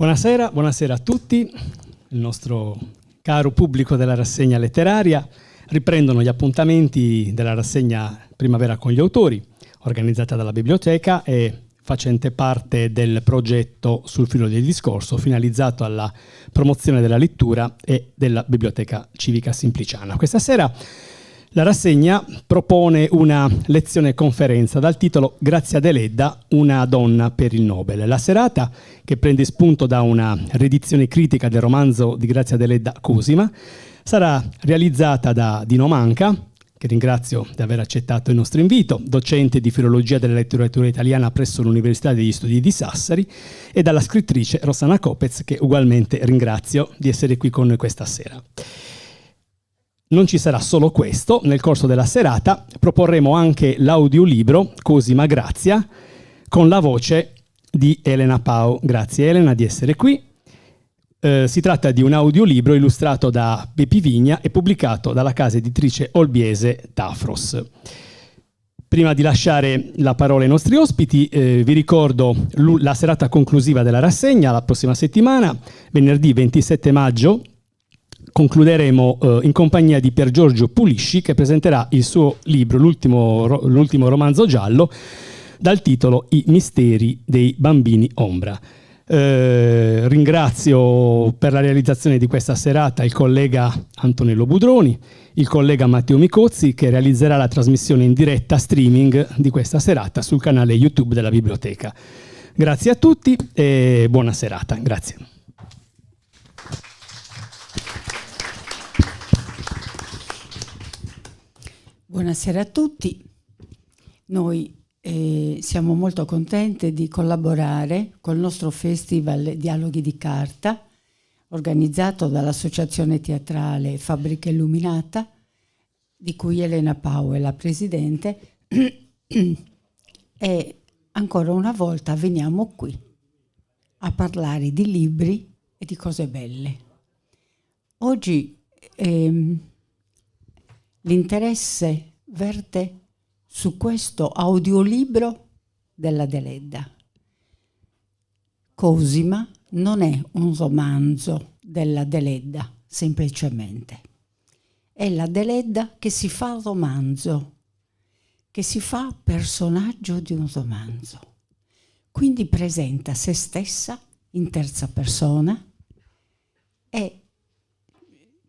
Buonasera a tutti. Il nostro caro pubblico della rassegna letteraria. Riprendono gli appuntamenti della rassegna Primavera con gli autori, organizzata dalla biblioteca e facente parte del progetto Sul filo del discorso, finalizzato alla promozione della lettura e della Biblioteca Civica Simpliciana. Questa sera la rassegna propone una lezione conferenza dal titolo Grazia Deledda, una donna per il Nobel. La serata, che prende spunto da una riedizione critica del romanzo di Grazia Deledda Cosima, sarà realizzata da Dino Manca, che ringrazio di aver accettato il nostro invito, docente di filologia della letteratura italiana presso l'Università degli Studi di Sassari, e dalla scrittrice Rossana Copez, che ugualmente ringrazio di essere qui con noi questa sera. Non ci sarà solo questo, nel corso della serata proporremo anche l'audiolibro Cosima Grazia con la voce di Elena Pau. Grazie Elena di essere qui. Si tratta di un audiolibro illustrato da Bepi Vigna e pubblicato dalla casa editrice olbiese Tafros. Prima di lasciare la parola ai nostri ospiti, vi ricordo la serata conclusiva della rassegna la prossima settimana, venerdì 27 maggio, concluderemo in compagnia di Pier Giorgio Pulisci, che presenterà il suo libro, l'ultimo romanzo giallo, dal titolo I misteri dei bambini ombra. Ringrazio per la realizzazione di questa serata il collega Antonello Budroni, il collega Matteo Micozzi, che realizzerà la trasmissione in diretta streaming di questa serata sul canale YouTube della biblioteca. Grazie a tutti e buona serata. Grazie. Buonasera a tutti. Noi siamo molto contenti di collaborare col nostro festival Dialoghi di Carta, organizzato dall'Associazione Teatrale Fabbrica Illuminata, di cui Elena Pau è la presidente, e ancora una volta veniamo qui a parlare di libri e di cose belle. Oggi l'interesse verte su questo audiolibro della Deledda. Cosima non è un romanzo della Deledda, semplicemente. È la Deledda che si fa romanzo, che si fa personaggio di un romanzo. Quindi presenta se stessa in terza persona e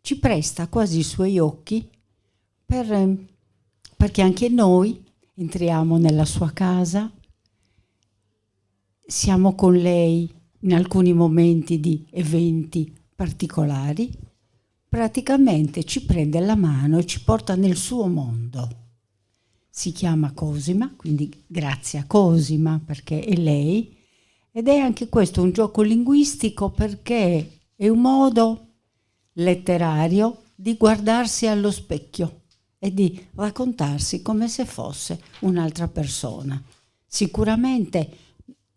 ci presta quasi i suoi occhi perché anche noi entriamo nella sua casa, siamo con lei in alcuni momenti di eventi particolari, praticamente ci prende la mano e ci porta nel suo mondo. Si chiama Cosima, quindi Grazia Cosima perché è lei, ed è anche questo un gioco linguistico perché è un modo letterario di guardarsi allo specchio e di raccontarsi come se fosse un'altra persona. Sicuramente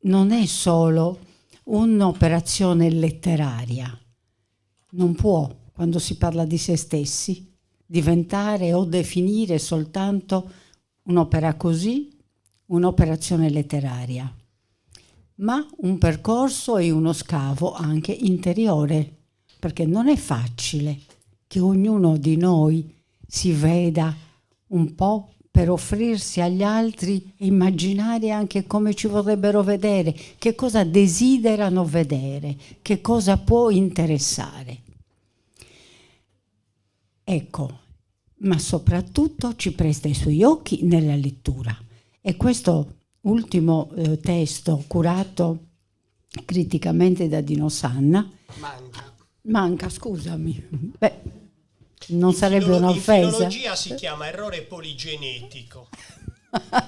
non è solo un'operazione letteraria. Non può, quando si parla di se stessi, diventare o definire soltanto un'opera così, un'operazione letteraria, ma un percorso e uno scavo anche interiore, perché non è facile che ognuno di noi si veda un po' per offrirsi agli altri e immaginare anche come ci vorrebbero vedere, che cosa desiderano vedere, che cosa può interessare. Ecco, ma soprattutto ci presta i suoi occhi nella lettura. E questo ultimo testo curato criticamente da Dino Sanna manca, scusami. Beh, non sarebbe un'offesa. In filologia si chiama errore poligenetico.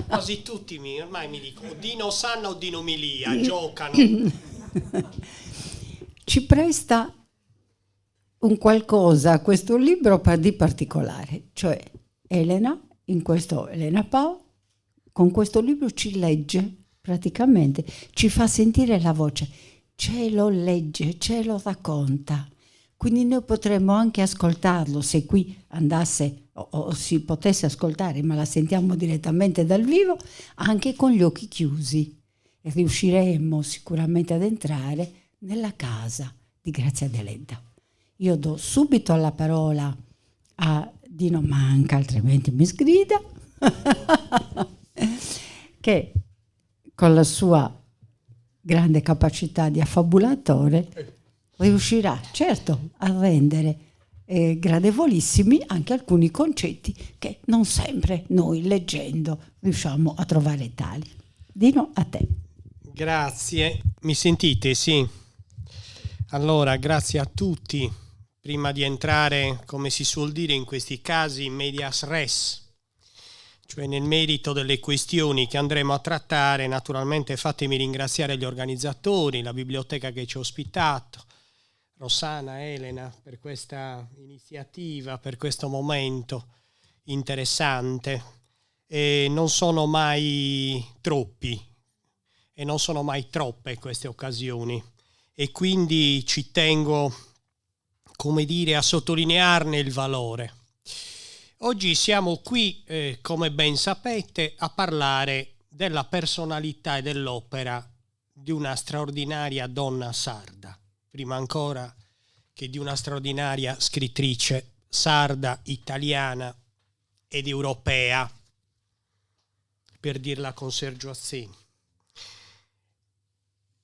Quasi tutti ormai mi dicono Dino Sanna o Dino Milia, giocano. Ci presta un qualcosa, questo libro di particolare, cioè Elena Pau, con questo libro ci legge praticamente, ci fa sentire la voce, ce lo legge, ce lo racconta. Quindi noi potremmo anche ascoltarlo se qui andasse o si potesse ascoltare, ma la sentiamo direttamente dal vivo, anche con gli occhi chiusi. E riusciremmo sicuramente ad entrare nella casa di Grazia Deledda. Io do subito la parola a Dino Manca, altrimenti mi sgrida, che con la sua grande capacità di affabulatore riuscirà certo a rendere gradevolissimi anche alcuni concetti che non sempre noi leggendo riusciamo a trovare tali. Dino, a te. Grazie, mi sentite? Sì. Allora, grazie a tutti. Prima di entrare, come si suol dire in questi casi, in medias res, cioè nel merito delle questioni che andremo a trattare, naturalmente fatemi ringraziare gli organizzatori, la biblioteca che ci ha ospitato, Rossana, Elena, per questa iniziativa, per questo momento interessante. E non sono mai troppi e non sono mai troppe queste occasioni, e quindi ci tengo, come dire, a sottolinearne il valore. Oggi siamo qui, come ben sapete, a parlare della personalità e dell'opera di una straordinaria donna sarda, prima ancora che di una straordinaria scrittrice sarda, italiana ed europea, per dirla con Sergio Azzeni.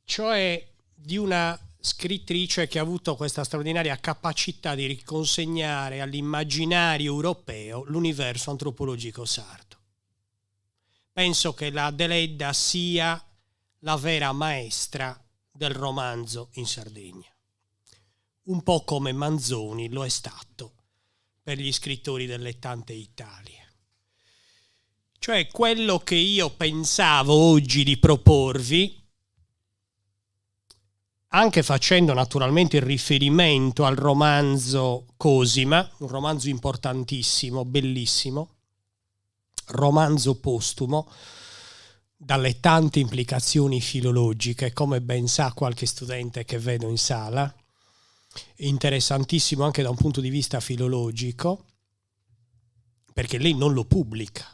Cioè di una scrittrice che ha avuto questa straordinaria capacità di riconsegnare all'immaginario europeo l'universo antropologico sardo. Penso che la Deledda sia la vera maestra del romanzo in Sardegna, un po' come Manzoni lo è stato per gli scrittori delle tante Italie. Cioè quello che io pensavo oggi di proporvi, anche facendo naturalmente il riferimento al romanzo Cosima, un romanzo importantissimo, bellissimo, romanzo postumo, dalle tante implicazioni filologiche, come ben sa qualche studente che vedo in sala, interessantissimo anche da un punto di vista filologico, perché lei non lo pubblica.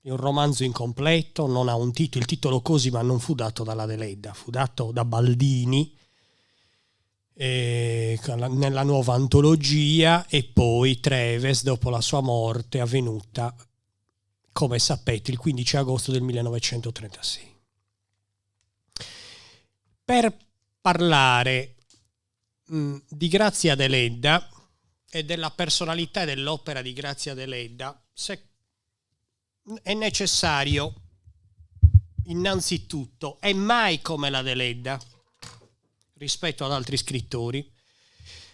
È un romanzo incompleto, non ha un titolo, il titolo Cosima non fu dato dalla Deledda, fu dato da Baldini, nella nuova antologia, e poi Treves dopo la sua morte avvenuta, come sapete, il 15 agosto del 1936. Per parlare di Grazia Deledda e della personalità e dell'opera di Grazia Deledda, è necessario innanzitutto, e mai come la Deledda rispetto ad altri scrittori,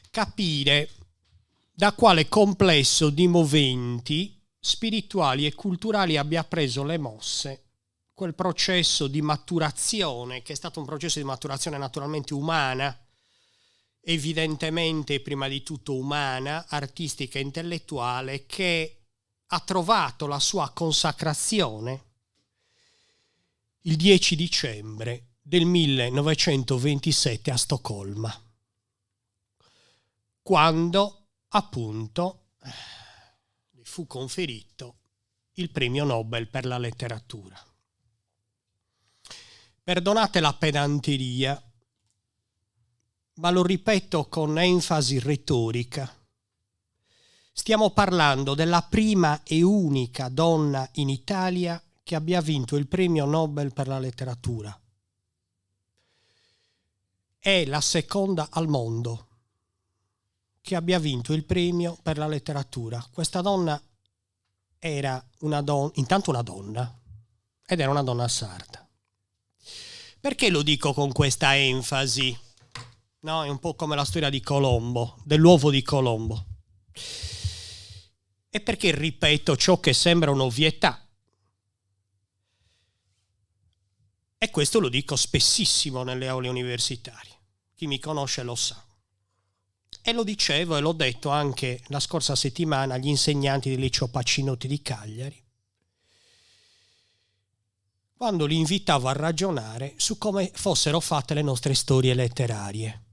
capire da quale complesso di moventi spirituali e culturali abbia preso le mosse quel processo di maturazione, che è stato un processo di maturazione naturalmente umana, evidentemente prima di tutto umana, artistica e intellettuale, che ha trovato la sua consacrazione il 10 dicembre del 1927 a Stoccolma, quando appunto fu conferito il premio Nobel per la letteratura. Perdonate la pedanteria, ma lo ripeto con enfasi retorica. Stiamo parlando della prima e unica donna in Italia che abbia vinto il premio Nobel per la letteratura. È la seconda al mondo che abbia vinto il premio per la letteratura. Questa donna era intanto una donna, ed era una donna sarda. Perché lo dico con questa enfasi? No, è un po' come la storia di Colombo, dell'uovo di Colombo. E perché ripeto ciò che sembra un'ovvietà. E questo lo dico spessissimo nelle aule universitarie. Chi mi conosce lo sa. E lo dicevo e l'ho detto anche la scorsa settimana agli insegnanti del liceo Pacinotti di Cagliari, quando li invitavo a ragionare su come fossero fatte le nostre storie letterarie.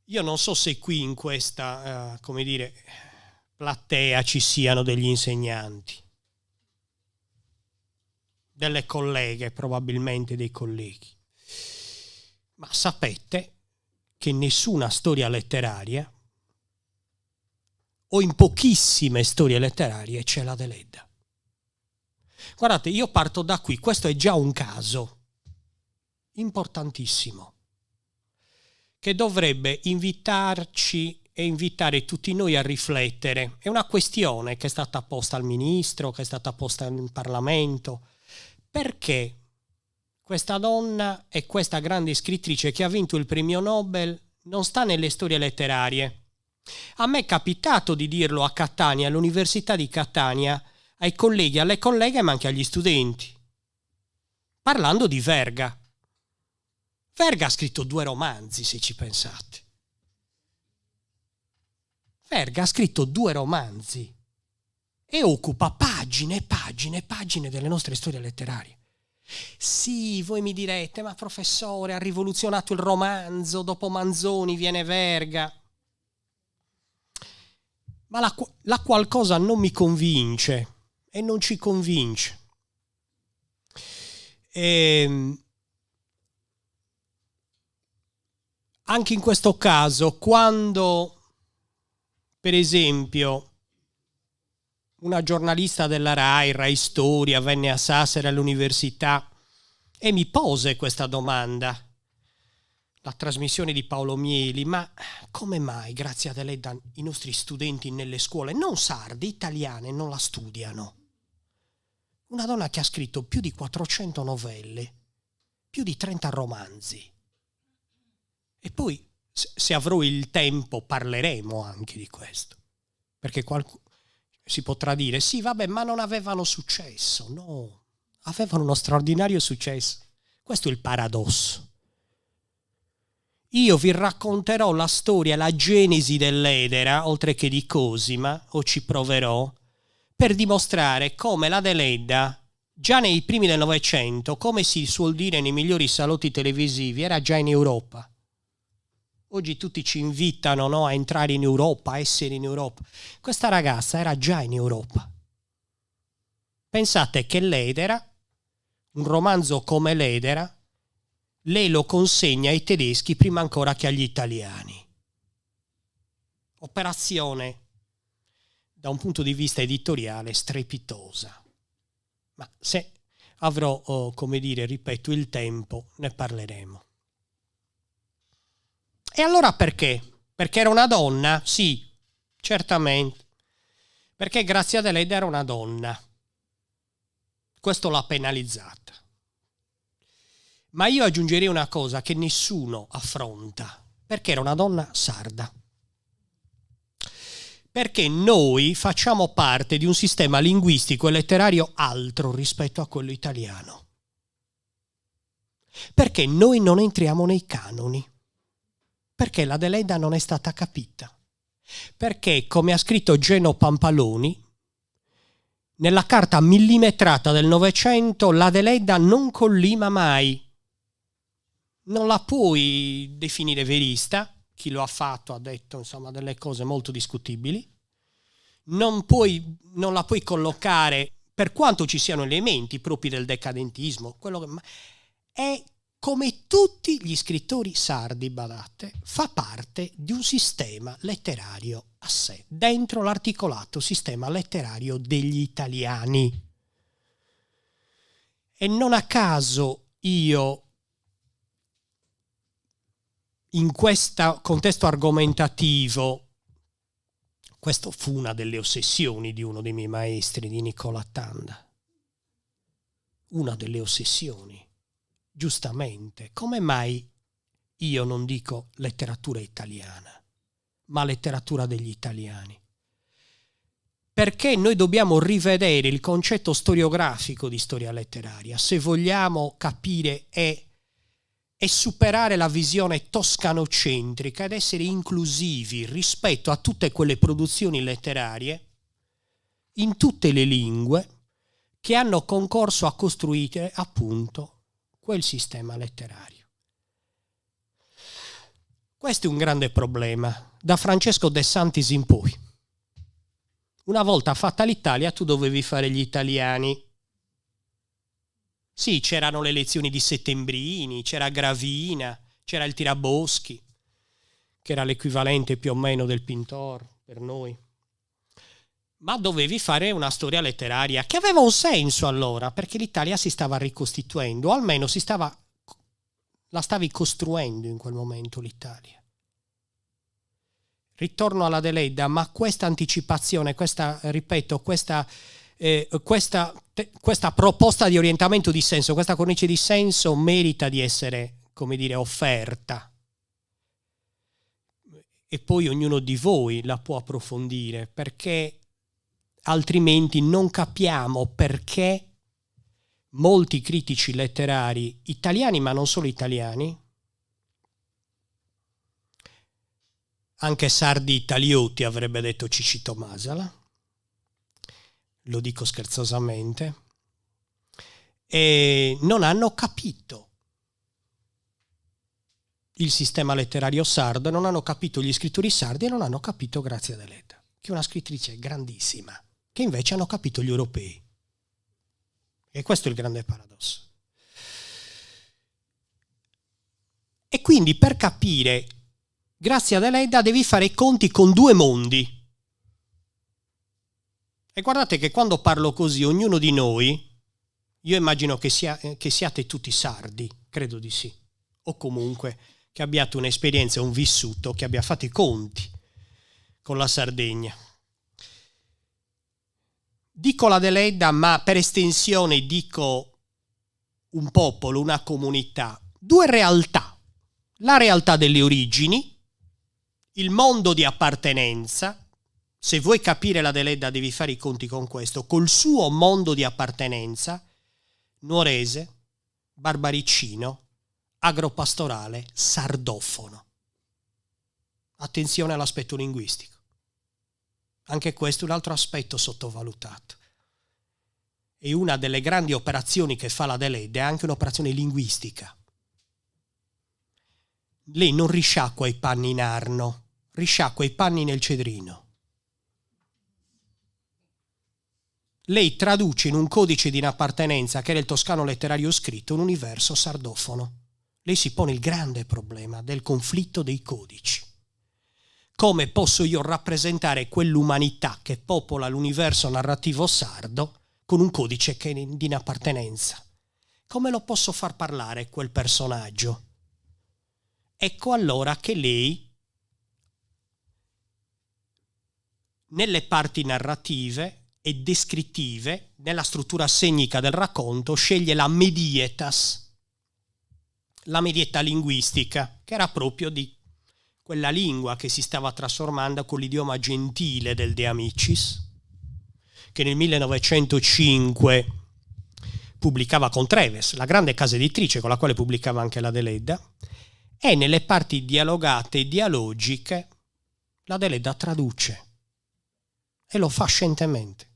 Io non so se qui in questa, platea ci siano degli insegnanti, delle colleghe, probabilmente dei colleghi. Ma sapete che nessuna storia letteraria, o in pochissime storie letterarie, c'è la Deledda. Guardate, io parto da qui, questo è già un caso importantissimo, che dovrebbe invitarci e invitare tutti noi a riflettere. È una questione che è stata posta al ministro, che è stata posta in Parlamento. Perché questa donna e questa grande scrittrice che ha vinto il premio Nobel non sta nelle storie letterarie? A me è capitato di dirlo a Catania, all'Università di Catania, ai colleghi, alle colleghe, ma anche agli studenti, parlando di Verga. Verga ha scritto 2 romanzi, se ci pensate. Verga ha scritto 2 romanzi e occupa pagine e pagine e pagine delle nostre storie letterarie. Sì, voi mi direte, ma professore, ha rivoluzionato il romanzo, dopo Manzoni viene Verga. Ma la qualcosa non mi convince e non ci convince. Anche in questo caso, quando, per esempio, una giornalista della Rai Storia, venne a Sassari all'università e mi pose questa domanda, la trasmissione di Paolo Mieli: ma come mai, grazie a Deledda, i nostri studenti nelle scuole, non sarde, italiane, non la studiano? Una donna che ha scritto più di 400 novelle, più di 30 romanzi. E poi, se avrò il tempo, parleremo anche di questo. Perché si potrà dire, sì, vabbè, ma non avevano successo. No, avevano uno straordinario successo. Questo è il paradosso. Io vi racconterò la storia, la genesi dell'Edera, oltre che di Cosima, o ci proverò, per dimostrare come la Deledda, già nei primi del Novecento, come si suol dire nei migliori salotti televisivi, era già in Europa. Oggi tutti ci invitano, no, a entrare in Europa, a essere in Europa. Questa ragazza era già in Europa. Pensate che l'Edera, un romanzo come l'Edera, lei lo consegna ai tedeschi prima ancora che agli italiani. Operazione, da un punto di vista editoriale, strepitosa. Ma se avrò, come dire, ripeto, il tempo, ne parleremo. E allora perché? Perché era una donna? Sì, certamente. Perché Grazia Deledda era una donna. Questo l'ha penalizzata. Ma io aggiungerei una cosa che nessuno affronta. Perché era una donna sarda. Perché noi facciamo parte di un sistema linguistico e letterario altro rispetto a quello italiano. Perché noi non entriamo nei canoni. Perché la Deledda non è stata capita. Perché, come ha scritto Geno Pampaloni, nella carta millimetrata del Novecento la Deledda non collima mai. Non la puoi definire verista, chi lo ha fatto ha detto insomma delle cose molto discutibili, non la puoi collocare, per quanto ci siano elementi propri del decadentismo, è come tutti gli scrittori sardi, badate, fa parte di un sistema letterario a sé, dentro l'articolato sistema letterario degli italiani. E non a caso io, in questo contesto argomentativo, questo fu una delle ossessioni di uno dei miei maestri, di Nicola Tanda. Una delle ossessioni, giustamente. Come mai io non dico letteratura italiana, ma letteratura degli italiani? Perché noi dobbiamo rivedere il concetto storiografico di storia letteraria, se vogliamo capire e superare la visione toscanocentrica ed essere inclusivi rispetto a tutte quelle produzioni letterarie in tutte le lingue che hanno concorso a costruire appunto quel sistema letterario. Questo è un grande problema, da Francesco De Santis in poi. Una volta fatta l'Italia tu dovevi fare gli italiani. Sì, c'erano le lezioni di Settembrini, c'era Gravina, c'era il tiraboschi, che era l'equivalente più o meno del Pintor per noi. Ma dovevi fare una storia letteraria che aveva un senso allora, perché l'Italia si stava ricostituendo, o almeno la stavi costruendo in quel momento l'Italia. Ritorno alla Deledda, ma questa anticipazione, questa proposta di orientamento di senso, questa cornice di senso merita di essere, come dire, offerta. E poi ognuno di voi la può approfondire, perché altrimenti non capiamo perché molti critici letterari italiani, ma non solo italiani, anche sardi italiotti avrebbe detto Cicito Masala, lo dico scherzosamente, e non hanno capito il sistema letterario sardo, non hanno capito gli scrittori sardi e non hanno capito Grazia Deledda, che è una scrittrice grandissima, che invece hanno capito gli europei. E questo è il grande paradosso. E quindi per capire Grazia Deledda devi fare i conti con due mondi. E guardate che quando parlo così, ognuno di noi, io immagino che siate tutti sardi, credo di sì, o comunque che abbiate un'esperienza, un vissuto, che abbia fatto i conti con la Sardegna. Dico la Deledda, ma per estensione dico un popolo, una comunità, due realtà. La realtà delle origini, il mondo di appartenenza. Se vuoi capire la Deledda devi fare i conti con questo, col suo mondo di appartenenza, nuorese, barbaricino, agropastorale, sardofono. Attenzione all'aspetto linguistico. Anche questo è un altro aspetto sottovalutato. E una delle grandi operazioni che fa la Deledda è anche un'operazione linguistica. Lei non risciacqua i panni in Arno, risciacqua i panni nel Cedrino. Lei traduce in un codice di inappartenenza, che era il toscano letterario scritto, un universo sardofono. Lei si pone il grande problema del conflitto dei codici. Come posso io rappresentare quell'umanità che popola l'universo narrativo sardo con un codice che è di inappartenenza? Come lo posso far parlare quel personaggio? Ecco allora che lei, nelle parti narrative e descrittive, nella struttura segnica del racconto, sceglie la medietas, la medietà linguistica, che era proprio di quella lingua che si stava trasformando con l'idioma gentile del De Amicis, che nel 1905 pubblicava con Treves, la grande casa editrice con la quale pubblicava anche la Deledda, e nelle parti dialogate e dialogiche la Deledda traduce e lo fa scientemente.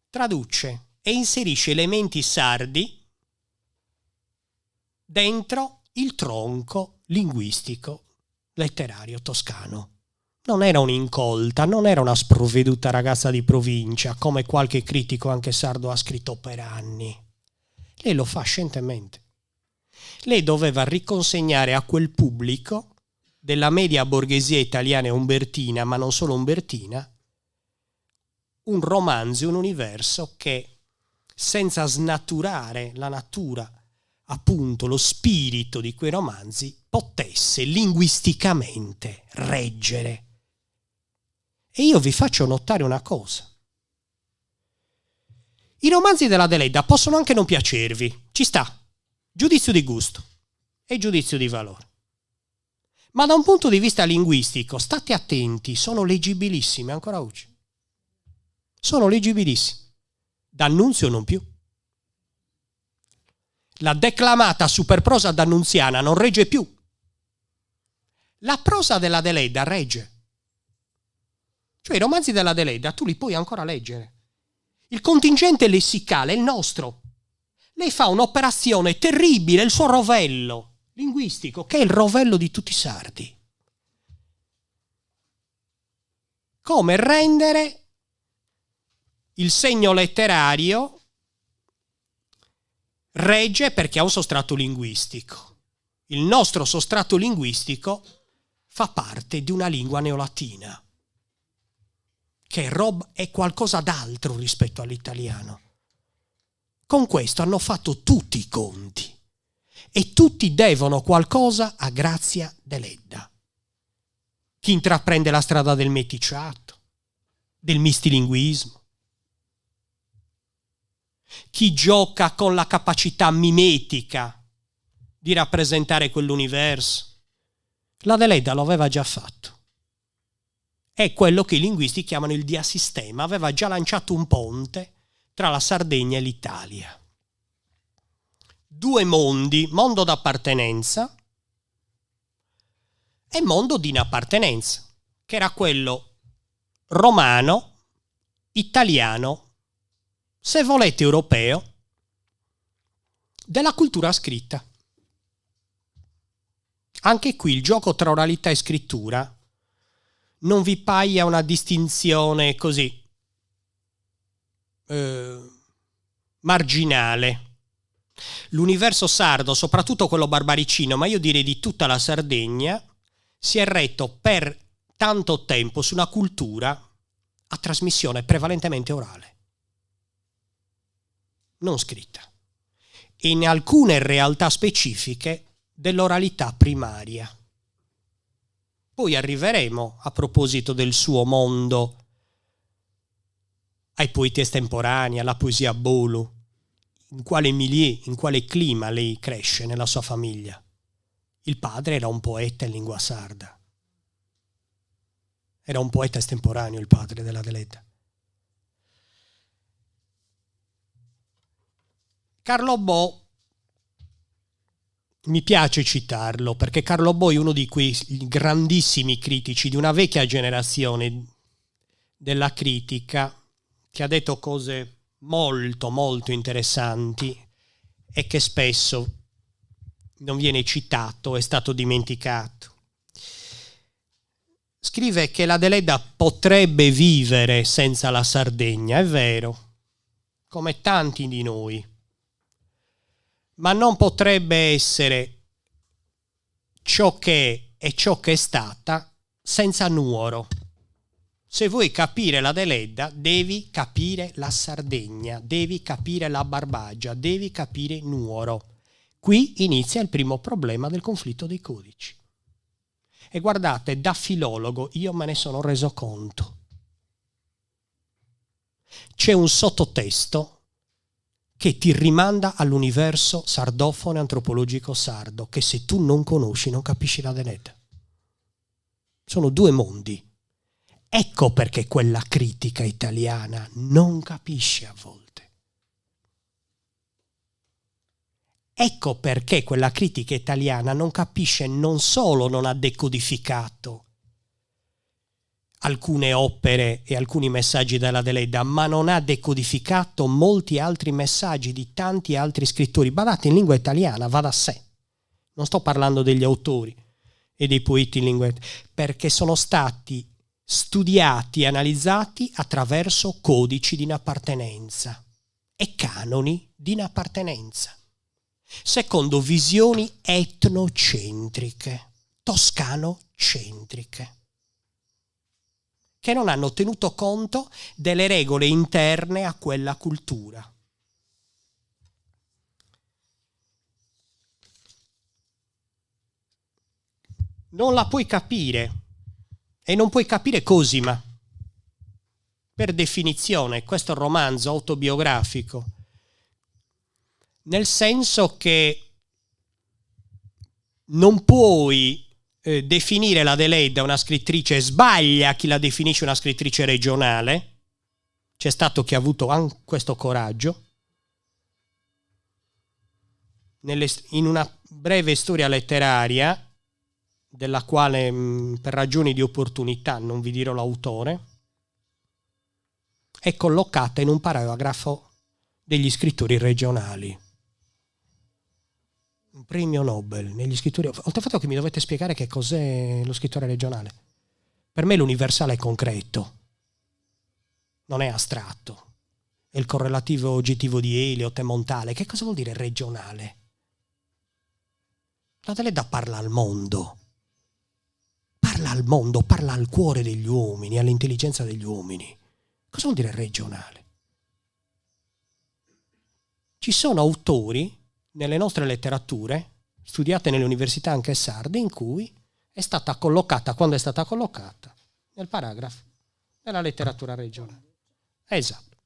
Traduce e inserisce elementi sardi dentro il tronco linguistico letterario toscano. Non era un'incolta, non era una sprovveduta ragazza di provincia, come qualche critico anche sardo ha scritto per anni. Lei lo fa scientemente. Lei doveva riconsegnare a quel pubblico della media borghesia italiana e umbertina, ma non solo umbertina, un romanzo, un universo che, senza snaturare la natura, appunto lo spirito di quei romanzi, potesse linguisticamente reggere. E io vi faccio notare una cosa. I romanzi della Deledda possono anche non piacervi, ci sta, giudizio di gusto e giudizio di valore. Ma da un punto di vista linguistico, state attenti, sono leggibilissimi ancora oggi. Sono leggibilissimi. D'Annunzio non più. La declamata superprosa d'annunziana non regge più. La prosa della Deledda regge. Cioè i romanzi della Deledda tu li puoi ancora leggere. Il contingente lessicale è il nostro. Lei fa un'operazione terribile, il suo rovello linguistico, che è il rovello di tutti i sardi. Come rendere il segno letterario regge perché ha un sostrato linguistico. Il nostro sostrato linguistico fa parte di una lingua neolatina, che è qualcosa d'altro rispetto all'italiano. Con questo hanno fatto tutti i conti e tutti devono qualcosa a Grazia Deledda. Chi intraprende la strada del meticciato, del mistilinguismo, chi gioca con la capacità mimetica di rappresentare quell'universo. La Deledda lo aveva già fatto. È quello che i linguisti chiamano il diasistema, aveva già lanciato un ponte tra la Sardegna e l'Italia. Due mondi, mondo d'appartenenza e mondo di inappartenenza, che era quello romano, italiano, se volete europeo, della cultura scritta. Anche qui il gioco tra oralità e scrittura non vi paia una distinzione così marginale. L'universo sardo, soprattutto quello barbaricino, ma io direi di tutta la Sardegna, si è retto per tanto tempo su una cultura a trasmissione prevalentemente orale, non scritta, e in alcune realtà specifiche dell'oralità primaria. Poi arriveremo, a proposito del suo mondo, ai poeti estemporanei, alla poesia bolu, in quale milieu, in quale clima lei cresce nella sua famiglia. Il padre era un poeta in lingua sarda. Era un poeta estemporaneo il padre della Deledda. Carlo Bo, mi piace citarlo perché Carlo Bo è uno di quei grandissimi critici di una vecchia generazione della critica che ha detto cose molto molto interessanti e che spesso non viene citato, è stato dimenticato. Scrive che la Deledda potrebbe vivere senza la Sardegna, è vero, come tanti di noi, ma non potrebbe essere ciò che è e ciò che è stata senza Nuoro. Se vuoi capire la Deledda, devi capire la Sardegna, devi capire la Barbagia, devi capire Nuoro. Qui inizia il primo problema del conflitto dei codici. E guardate, da filologo io me ne sono reso conto. C'è un sottotesto che ti rimanda all'universo sardofono e antropologico sardo, che se tu non conosci non capisci la Deledda. Sono due mondi. Ecco perché quella critica italiana non capisce a volte. Ecco perché quella critica italiana non capisce, non solo non ha decodificato alcune opere e alcuni messaggi della Deledda, ma non ha decodificato molti altri messaggi di tanti altri scrittori. Badate, in lingua italiana va da sé. Non sto parlando degli autori e dei poeti in lingua italiana, perché sono stati studiati e analizzati attraverso codici di inappartenenza e canoni di inappartenenza, secondo visioni etnocentriche, toscano-centriche, che non hanno tenuto conto delle regole interne a quella cultura. Non la puoi capire, e non puoi capire Cosima. Per definizione, questo è un romanzo autobiografico, nel senso che non puoi definire la Deledda una scrittrice, sbaglia chi la definisce una scrittrice regionale, c'è stato chi ha avuto anche questo coraggio. In una breve storia letteraria, della quale per ragioni di opportunità non vi dirò l'autore, è collocata in un paragrafo degli scrittori regionali. Un premio Nobel negli scrittori. Oltre al fatto che mi dovete spiegare che cos'è lo scrittore regionale. Per me l'universale è concreto, non è astratto. è il correlativo oggettivo di Eliot e Montale. Che cosa vuol dire regionale? L'Adelaide parla al mondo. Parla al mondo, parla al cuore degli uomini, all'intelligenza degli uomini. Cosa vuol dire regionale? Ci sono autori nelle nostre letterature, studiate nelle università anche sarde, in cui è stata collocata, quando è stata collocata, nel paragrafo della letteratura regionale. Esatto.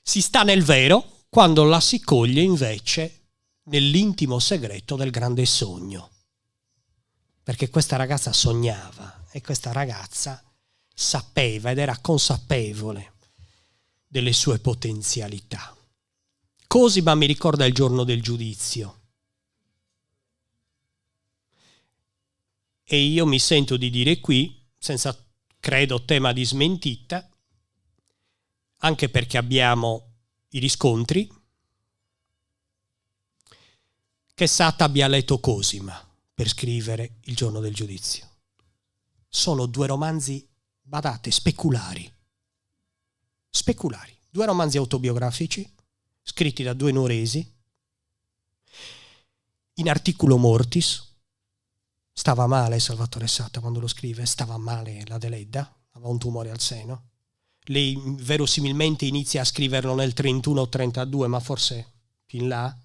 Si sta nel vero quando la si coglie invece nell'intimo segreto del grande sogno. Perché questa ragazza sognava e questa ragazza sapeva ed era consapevole delle sue potenzialità. Cosima mi ricorda il giorno del giudizio. E io mi sento di dire qui, senza credo tema di smentita, anche perché abbiamo i riscontri, che Sata abbia letto Cosima per scrivere il giorno del giudizio. Sono due romanzi, badate, speculari. Speculari. Due romanzi autobiografici, scritti da due nuoresi, in articulo mortis. Stava male Salvatore Sata quando lo scrive, stava male l'Adelaide, aveva un tumore al seno. Lei verosimilmente inizia a scriverlo nel 31 o 32, ma forse più in là.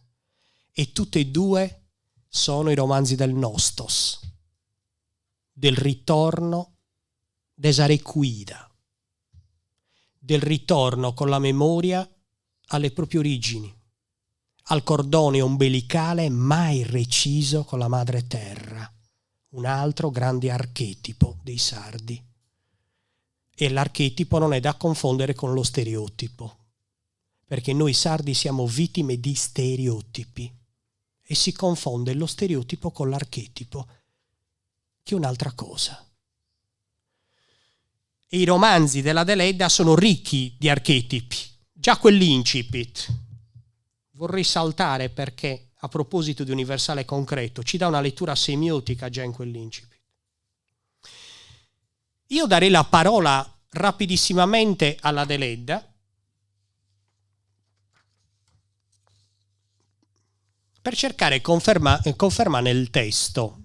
E tutti e due sono i romanzi del Nostos, del ritorno desarequida, del ritorno con la memoria alle proprie origini, al cordone ombelicale mai reciso con la madre terra, un altro grande archetipo dei sardi. E l'archetipo non è da confondere con lo stereotipo, perché noi sardi siamo vittime di stereotipi e si confonde lo stereotipo con l'archetipo, che è un'altra cosa. E i romanzi dell'Adelaide sono ricchi di archetipi. Già quell'incipit, vorrei saltare perché a proposito di universale concreto, ci dà una lettura semiotica già in quell'incipit. Io darei la parola rapidissimamente all'Adelaide per cercare conferma nel testo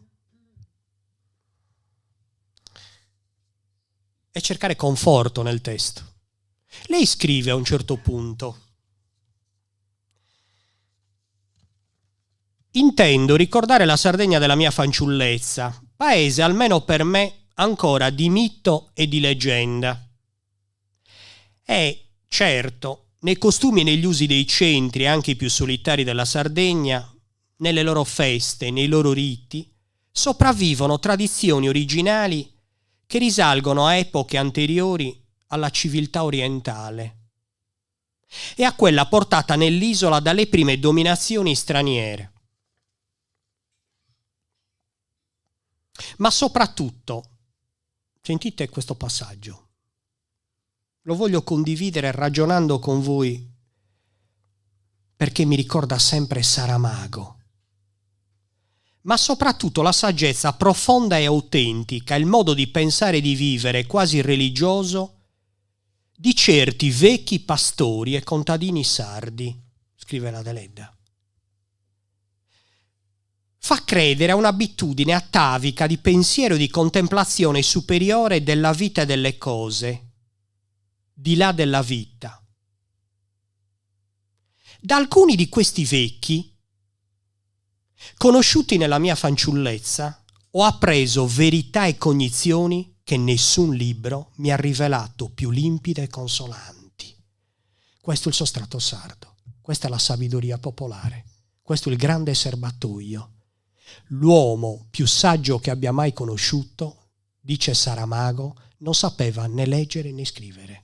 e cercare conforto nel testo. Lei scrive a un certo punto: intendo ricordare la Sardegna della mia fanciullezza, paese almeno per me ancora di mito e di leggenda. E, certo, nei costumi e negli usi dei centri, anche i più solitari della Sardegna, nelle loro feste, nei loro riti, sopravvivono tradizioni originali che risalgono a epoche anteriori alla civiltà orientale e a quella portata nell'isola dalle prime dominazioni straniere. Ma soprattutto, sentite questo passaggio, lo voglio condividere ragionando con voi perché mi ricorda sempre Saramago. Ma soprattutto la saggezza profonda e autentica, il modo di pensare e di vivere quasi religioso di certi vecchi pastori e contadini sardi, scrive l'Adelaide. Fa credere a un'abitudine atavica di pensiero e di contemplazione superiore della vita e delle cose, di là della vita. Da alcuni di questi vecchi, conosciuti nella mia fanciullezza, ho appreso verità e cognizioni che nessun libro mi ha rivelato più limpide e consolanti. Questo è il sostrato sardo, questa è la sabiduria popolare, questo è il grande serbatoio. L'uomo più saggio che abbia mai conosciuto, dice Saramago, non sapeva né leggere né scrivere.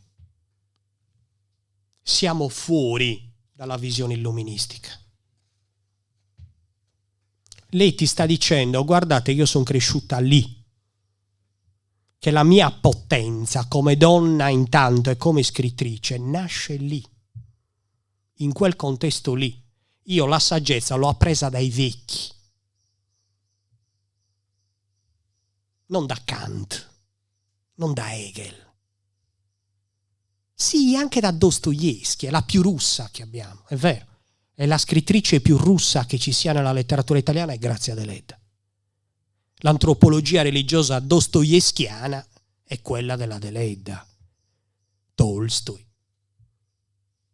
Siamo fuori dalla visione illuministica. Lei ti sta dicendo: guardate, io sono cresciuta lì, che la mia potenza come donna intanto e come scrittrice nasce lì, in quel contesto lì. Io la saggezza l'ho appresa dai vecchi, non da Kant, non da Hegel. Sì, anche da Dostoevskij, è la più russa che abbiamo, è vero. È la scrittrice più russa che ci sia nella letteratura italiana, è Grazia Deledda. L'antropologia religiosa dostoevskiana è quella della Deledda. Tolstoi.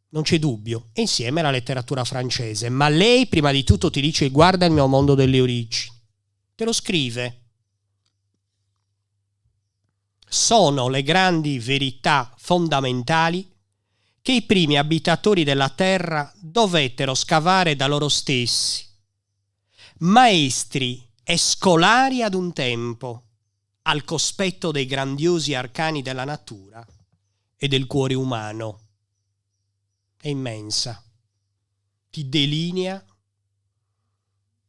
Non c'è dubbio. E insieme alla letteratura francese. Ma lei prima di tutto ti dice: guarda il mio mondo delle origini. Te lo scrive. Sono le grandi verità fondamentali che i primi abitatori della terra dovettero scavare da loro stessi, maestri e scolari ad un tempo, al cospetto dei grandiosi arcani della natura e del cuore umano. È immensa. Ti delinea,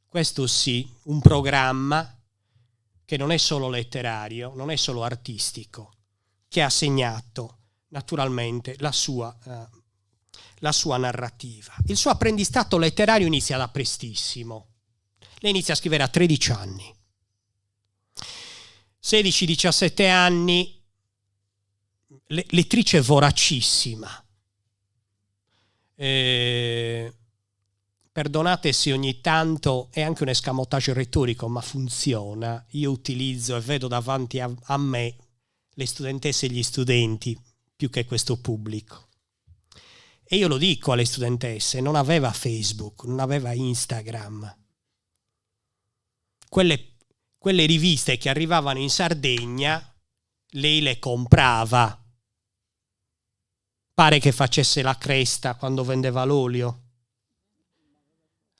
questo sì, un programma che non è solo letterario, non è solo artistico, che ha segnato naturalmente la sua narrativa. Il suo apprendistato letterario inizia da prestissimo. Lei inizia a scrivere a 13 anni. 16-17 anni, lettrice voracissima. Perdonate se ogni tanto è anche un escamotage retorico, ma funziona. Io utilizzo e vedo davanti a me le studentesse e gli studenti più che questo pubblico. E io lo dico alle studentesse: non aveva Facebook, non aveva Instagram. Quelle riviste che arrivavano in Sardegna, lei le comprava. Pare che facesse la cresta quando vendeva l'olio.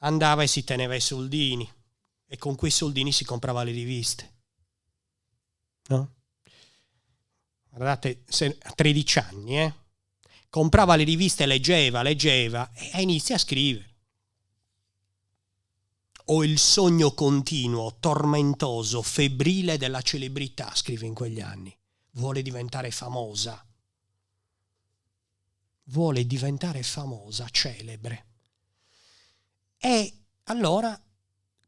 Andava e si teneva i soldini e con quei soldini si comprava le riviste. No? Guardate, a 13 anni, comprava le riviste, leggeva e inizia a scrivere. Ho il sogno continuo, tormentoso, febbrile della celebrità, scrive in quegli anni. Vuole diventare famosa. Vuole diventare famosa, celebre. E allora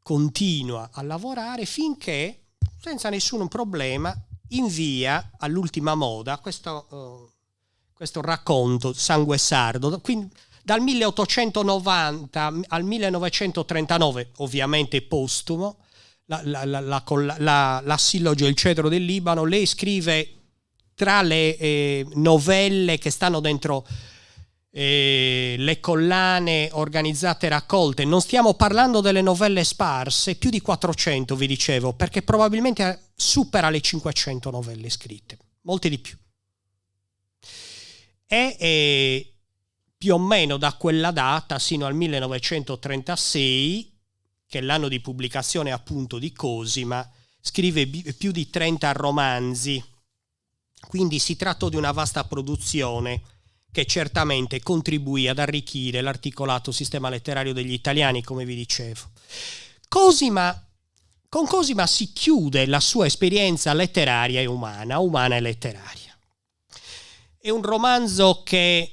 continua a lavorare finché, senza nessun problema, invia all'ultima moda questo racconto, Sangue sardo. Quindi, dal 1890 al 1939, ovviamente postumo, la silloge Il cedro del Libano. Lei scrive tra le novelle che stanno dentro le collane organizzate e raccolte. Non stiamo parlando delle novelle sparse, più di 400 vi dicevo, perché probabilmente supera le 500 novelle scritte, molte di più. E più o meno da quella data sino al 1936, che è l'anno di pubblicazione appunto di Cosima, scrive più di 30 romanzi. Quindi si trattò di una vasta produzione che certamente contribuì ad arricchire l'articolato sistema letterario degli italiani, come vi dicevo. Con Cosima si chiude la sua esperienza letteraria e umana e letteraria. È un romanzo che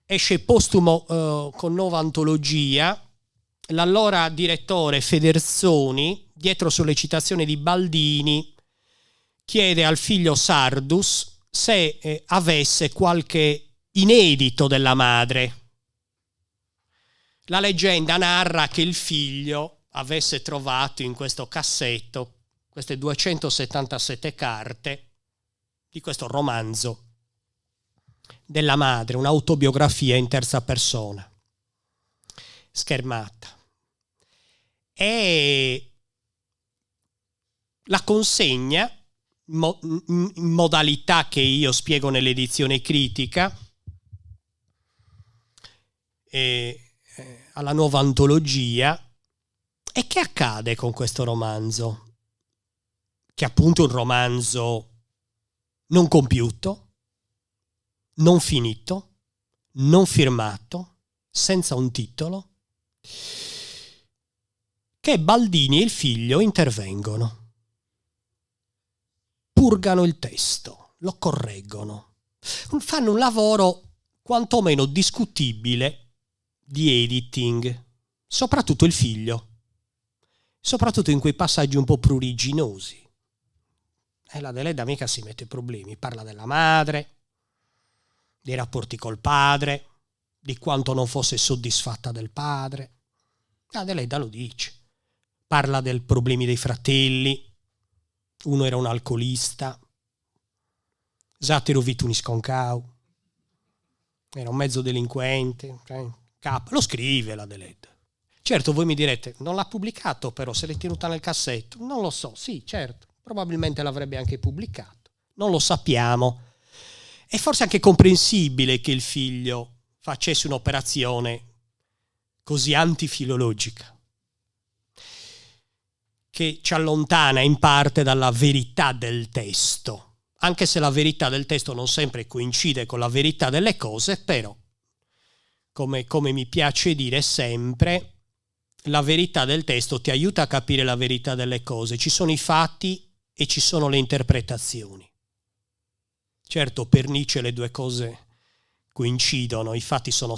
esce postumo con nuova antologia. L'allora direttore Federzoni, dietro sollecitazione di Baldini, chiede al figlio Sardus se avesse qualche inedito della madre. La leggenda narra che il figlio avesse trovato in questo cassetto queste 277 carte di questo romanzo della madre, un'autobiografia in terza persona, schermata. E la consegna in modalità che io spiego nell'edizione critica alla nuova antologia. E che accade con questo romanzo? Che appunto è un romanzo non compiuto, non finito, non firmato, senza un titolo, che Baldini e il figlio intervengono. Purgano il testo, lo correggono, fanno un lavoro quantomeno discutibile di editing, soprattutto il figlio, soprattutto in quei passaggi un po' pruriginosi. E la Deledda mica si mette problemi, parla della madre, dei rapporti col padre, di quanto non fosse soddisfatta del padre. Adelaida lo dice. Parla dei problemi dei fratelli. Uno era un alcolista, l'altro vito un isconcau, era un mezzo delinquente, lo scrive l'Adelaida. Certo, voi mi direte, non l'ha pubblicato però, se l'è tenuta nel cassetto. Non lo so, sì, certo, probabilmente l'avrebbe anche pubblicato. Non lo sappiamo. È forse anche comprensibile che il figlio facesse un'operazione così antifilologica, che ci allontana in parte dalla verità del testo, anche se la verità del testo non sempre coincide con la verità delle cose, però, come mi piace dire sempre, la verità del testo ti aiuta a capire la verità delle cose. Ci sono i fatti e ci sono le interpretazioni. Certo, per Nietzsche le due cose coincidono, i fatti sono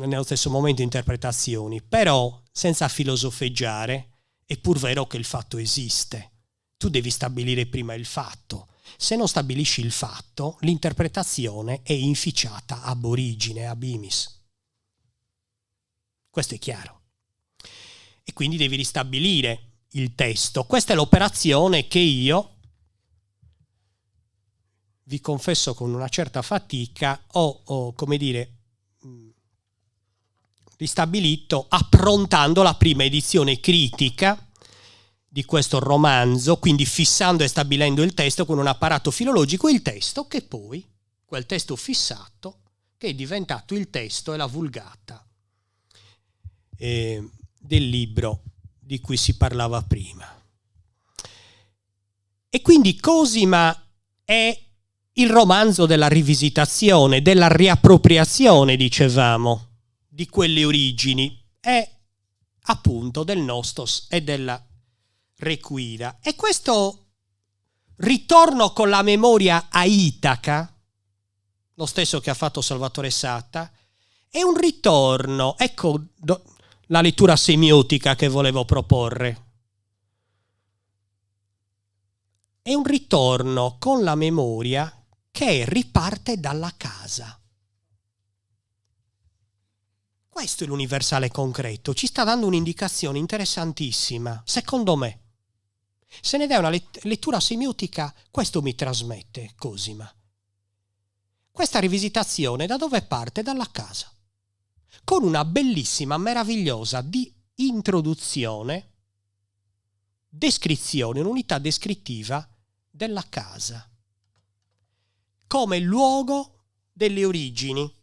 nello stesso momento interpretazioni, però senza filosofeggiare è pur vero che il fatto esiste. Tu devi stabilire prima il fatto. Se non stabilisci il fatto, l'interpretazione è inficiata ab origine, ab imis. Questo è chiaro. E quindi devi ristabilire il testo. Questa è l'operazione che io, vi confesso con una certa fatica, ho ristabilito approntando la prima edizione critica di questo romanzo, quindi fissando e stabilendo il testo con un apparato filologico, il testo che poi, quel testo fissato, che è diventato il testo e la vulgata del libro di cui si parlava prima. E quindi Cosima è il romanzo della rivisitazione, della riappropriazione, dicevamo, di quelle origini, è appunto del Nostos e della Requira. E questo ritorno con la memoria a Itaca, lo stesso che ha fatto Salvatore Satta, è un ritorno, ecco la lettura semiotica che volevo proporre. È un ritorno con la memoria che riparte dalla casa. Questo è l'universale concreto, ci sta dando un'indicazione interessantissima, secondo me. Se ne dà una lettura semiotica, questo mi trasmette Cosima. Questa rivisitazione da dove parte? Dalla casa, con una bellissima, meravigliosa introduzione, descrizione, un'unità descrittiva della casa, come luogo delle origini.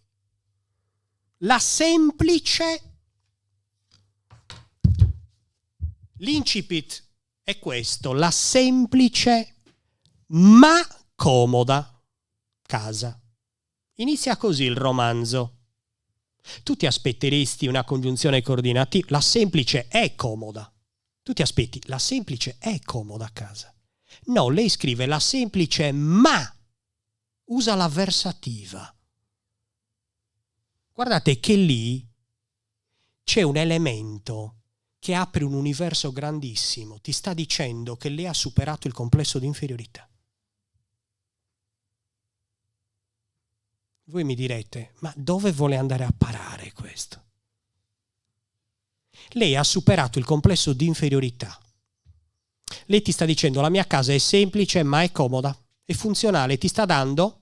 L'incipit è questo, la semplice ma comoda casa. Inizia così il romanzo. Tu ti aspetteresti una congiunzione coordinativa, la semplice è comoda. Tu ti aspetti, la semplice è comoda casa. No, lei scrive la semplice ma usa l'avversativa. Guardate che lì c'è un elemento che apre un universo grandissimo. Ti sta dicendo che lei ha superato il complesso di inferiorità. Voi mi direte, ma dove vuole andare a parare questo? Lei ha superato il complesso di inferiorità. Lei ti sta dicendo la mia casa è semplice ma è comoda, è funzionale, ti sta dando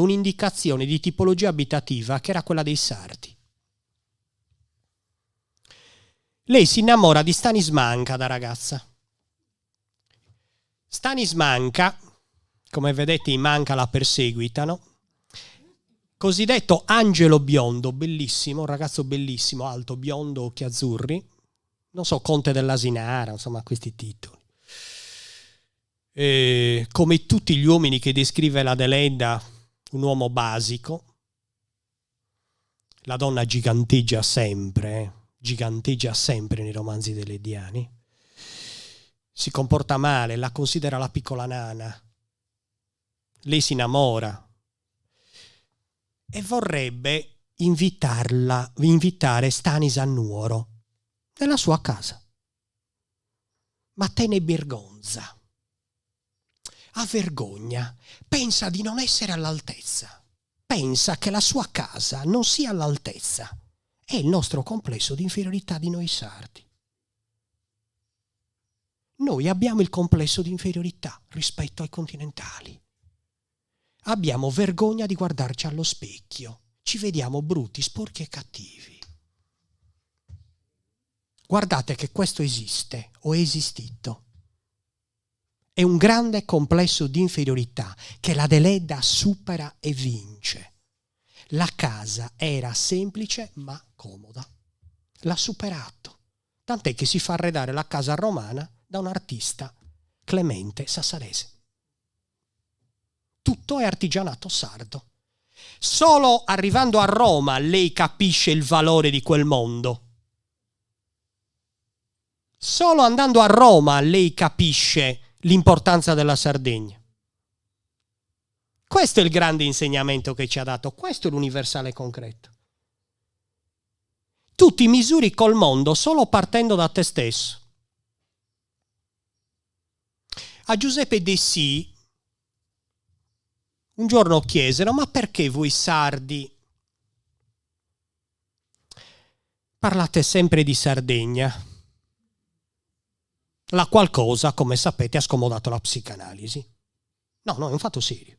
un'indicazione di tipologia abitativa che era quella dei sardi. Lei si innamora di Stanis Manca da ragazza. Stanis Manca, come vedete i Manca la perseguitano, cosiddetto angelo biondo, bellissimo, un ragazzo bellissimo, alto, biondo, occhi azzurri, non so, conte dell'Asinara, insomma questi titoli. Come tutti gli uomini che descrive l'Adelaida, un uomo basico. La donna giganteggia sempre nei romanzi deleidiani. Si comporta male, la considera la piccola nana. Lei si innamora e vorrebbe invitare Stanis a Nuoro nella sua casa. Ma te ne vergonza. Ha vergogna, pensa di non essere all'altezza. pensa che la sua casa non sia all'altezza. È il nostro complesso di inferiorità di noi sardi. Noi abbiamo il complesso di inferiorità rispetto ai continentali. Abbiamo vergogna di guardarci allo specchio. Ci vediamo brutti, sporchi e cattivi. Guardate che questo esiste o è esistito. È un grande complesso di inferiorità che la Deledda supera e vince. La casa era semplice ma comoda. L'ha superato. Tant'è che si fa arredare la casa romana da un artista, Clemente Sassarese. Tutto è artigianato sardo. Solo arrivando a Roma lei capisce il valore di quel mondo. Solo andando a Roma lei capisce l'importanza della Sardegna. Questo è il grande insegnamento che ci ha dato, questo è l'universale concreto. Tu ti misuri col mondo solo partendo da te stesso. A Giuseppe Dessì un giorno chiesero: ma perché voi sardi parlate sempre di Sardegna? La qual cosa, come sapete, ha scomodato la psicanalisi. No, è un fatto serio.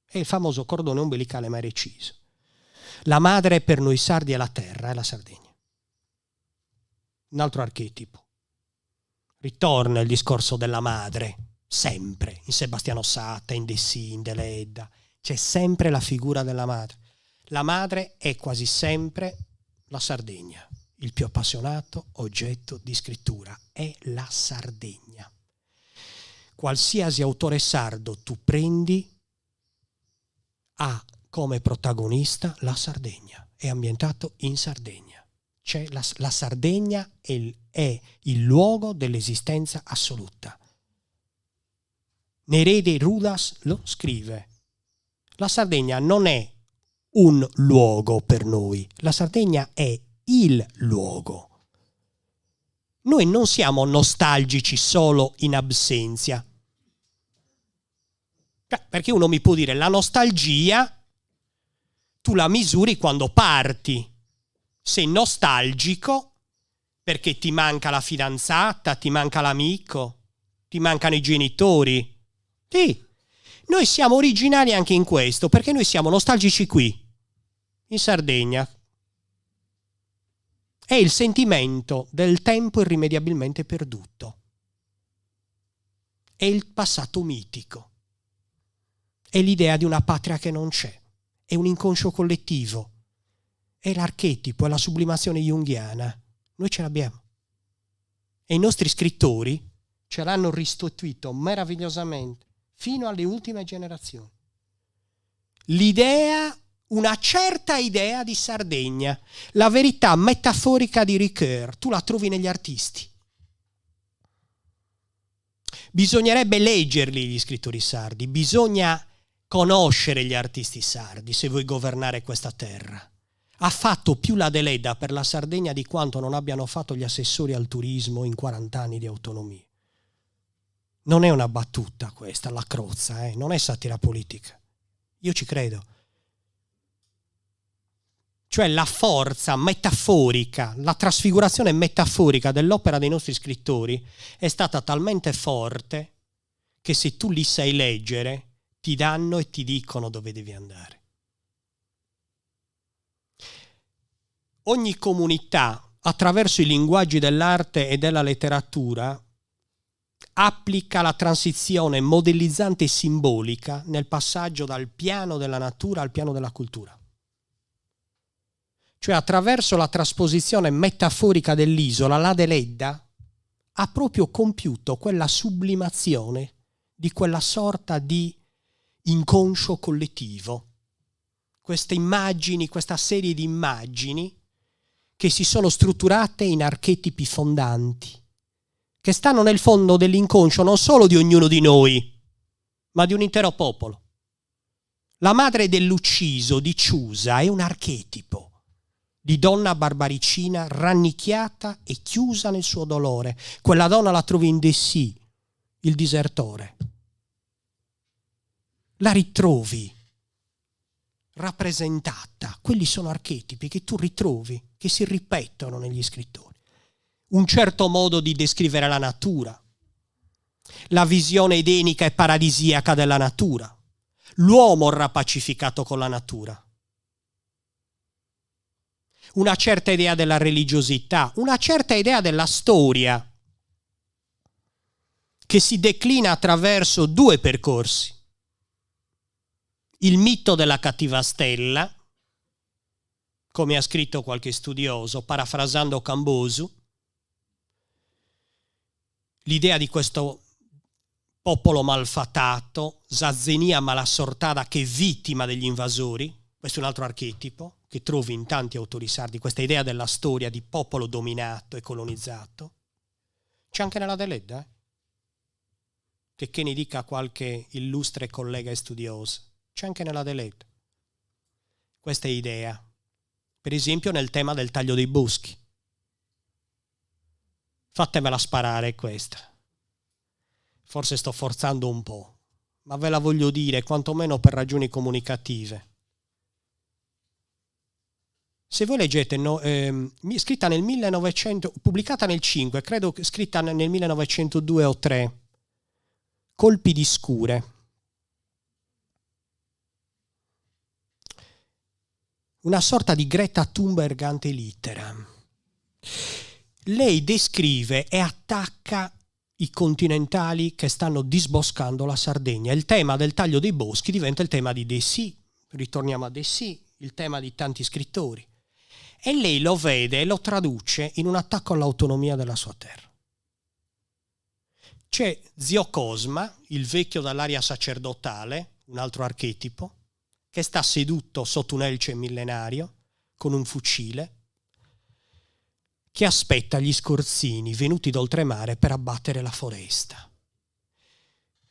È il famoso cordone ombelicale mai reciso. La madre per noi sardi è la terra, è la Sardegna. Un altro archetipo. Ritorna il discorso della madre, sempre, in Sebastiano Satta, in Dessì, in Deledda. C'è sempre la figura della madre. La madre è quasi sempre la Sardegna. Il più appassionato oggetto di scrittura è la Sardegna. Qualsiasi autore sardo tu prendi ha come protagonista la Sardegna, è ambientato in Sardegna. Cioè la Sardegna è il luogo dell'esistenza assoluta. Nerede Rudas lo scrive. La Sardegna non è un luogo per noi, la Sardegna è il luogo. Noi non siamo nostalgici solo in absenza. Perché uno mi può dire la nostalgia tu la misuri quando parti. Sei nostalgico perché ti manca la fidanzata, ti manca l'amico, ti mancano i genitori. Sì, noi siamo originali anche in questo, perché noi siamo nostalgici qui, in Sardegna. È il sentimento del tempo irrimediabilmente perduto. È il passato mitico. È l'idea di una patria che non c'è. È un inconscio collettivo. È l'archetipo, è la sublimazione junghiana. Noi ce l'abbiamo. E i nostri scrittori ce l'hanno restituito meravigliosamente fino alle ultime generazioni. L'idea, una certa idea di Sardegna, la verità metaforica di Ricoeur, tu la trovi negli artisti. Bisognerebbe leggerli gli scrittori sardi, bisogna conoscere gli artisti sardi se vuoi governare questa terra. Ha fatto più la Deledda per la Sardegna di quanto non abbiano fatto gli assessori al turismo in 40 anni di autonomia. Non è una battuta questa, la crozza, non è satira politica. Io ci credo. Cioè la forza metaforica, la trasfigurazione metaforica dell'opera dei nostri scrittori è stata talmente forte che se tu li sai leggere ti danno e ti dicono dove devi andare. Ogni comunità, attraverso i linguaggi dell'arte e della letteratura, applica la transizione modellizzante e simbolica nel passaggio dal piano della natura al piano della cultura. Cioè attraverso la trasposizione metaforica dell'isola, la Deledda ha proprio compiuto quella sublimazione di quella sorta di inconscio collettivo. Queste immagini, questa serie di immagini che si sono strutturate in archetipi fondanti, che stanno nel fondo dell'inconscio non solo di ognuno di noi, ma di un intero popolo. La madre dell'ucciso di Ciusa è un archetipo di donna barbaricina rannicchiata e chiusa nel suo dolore. Quella donna la trovi in Dessì, il disertore. La ritrovi. rappresentata. Quelli sono archetipi che tu ritrovi, che si ripetono negli scrittori. Un certo modo di descrivere la natura, la visione edenica e paradisiaca della natura, l'uomo rapacificato con la natura, una certa idea della religiosità, una certa idea della storia, che si declina attraverso due percorsi. Il mito della cattiva stella, come ha scritto qualche studioso, parafrasando Cambosu, l'idea di questo popolo malfatato, zazzenia malassortada che è vittima degli invasori. Questo è un altro archetipo che trovi in tanti autori sardi, questa idea della storia di popolo dominato e colonizzato. C'è anche nella Deledda, che ne dica qualche illustre collega e studioso. C'è anche nella Deledda questa idea, per esempio nel tema del taglio dei boschi. Fatemela sparare questa. Forse sto forzando un po', ma ve la voglio dire, quantomeno per ragioni comunicative. Se voi leggete, scritta nel 1900, pubblicata nel 5, credo scritta nel 1902 o 3, Colpi di scure. Una sorta di Greta Thunberg ante litteram. Lei descrive e attacca i continentali che stanno disboscando la Sardegna. Il tema del taglio dei boschi diventa il tema di Dessì, ritorniamo a Dessì, il tema di tanti scrittori. E lei lo vede e lo traduce in un attacco all'autonomia della sua terra. C'è Zio Cosma, il vecchio dall'aria sacerdotale, un altro archetipo, che sta seduto sotto un elce millenario con un fucile, che aspetta gli scorzini venuti d'oltremare per abbattere la foresta.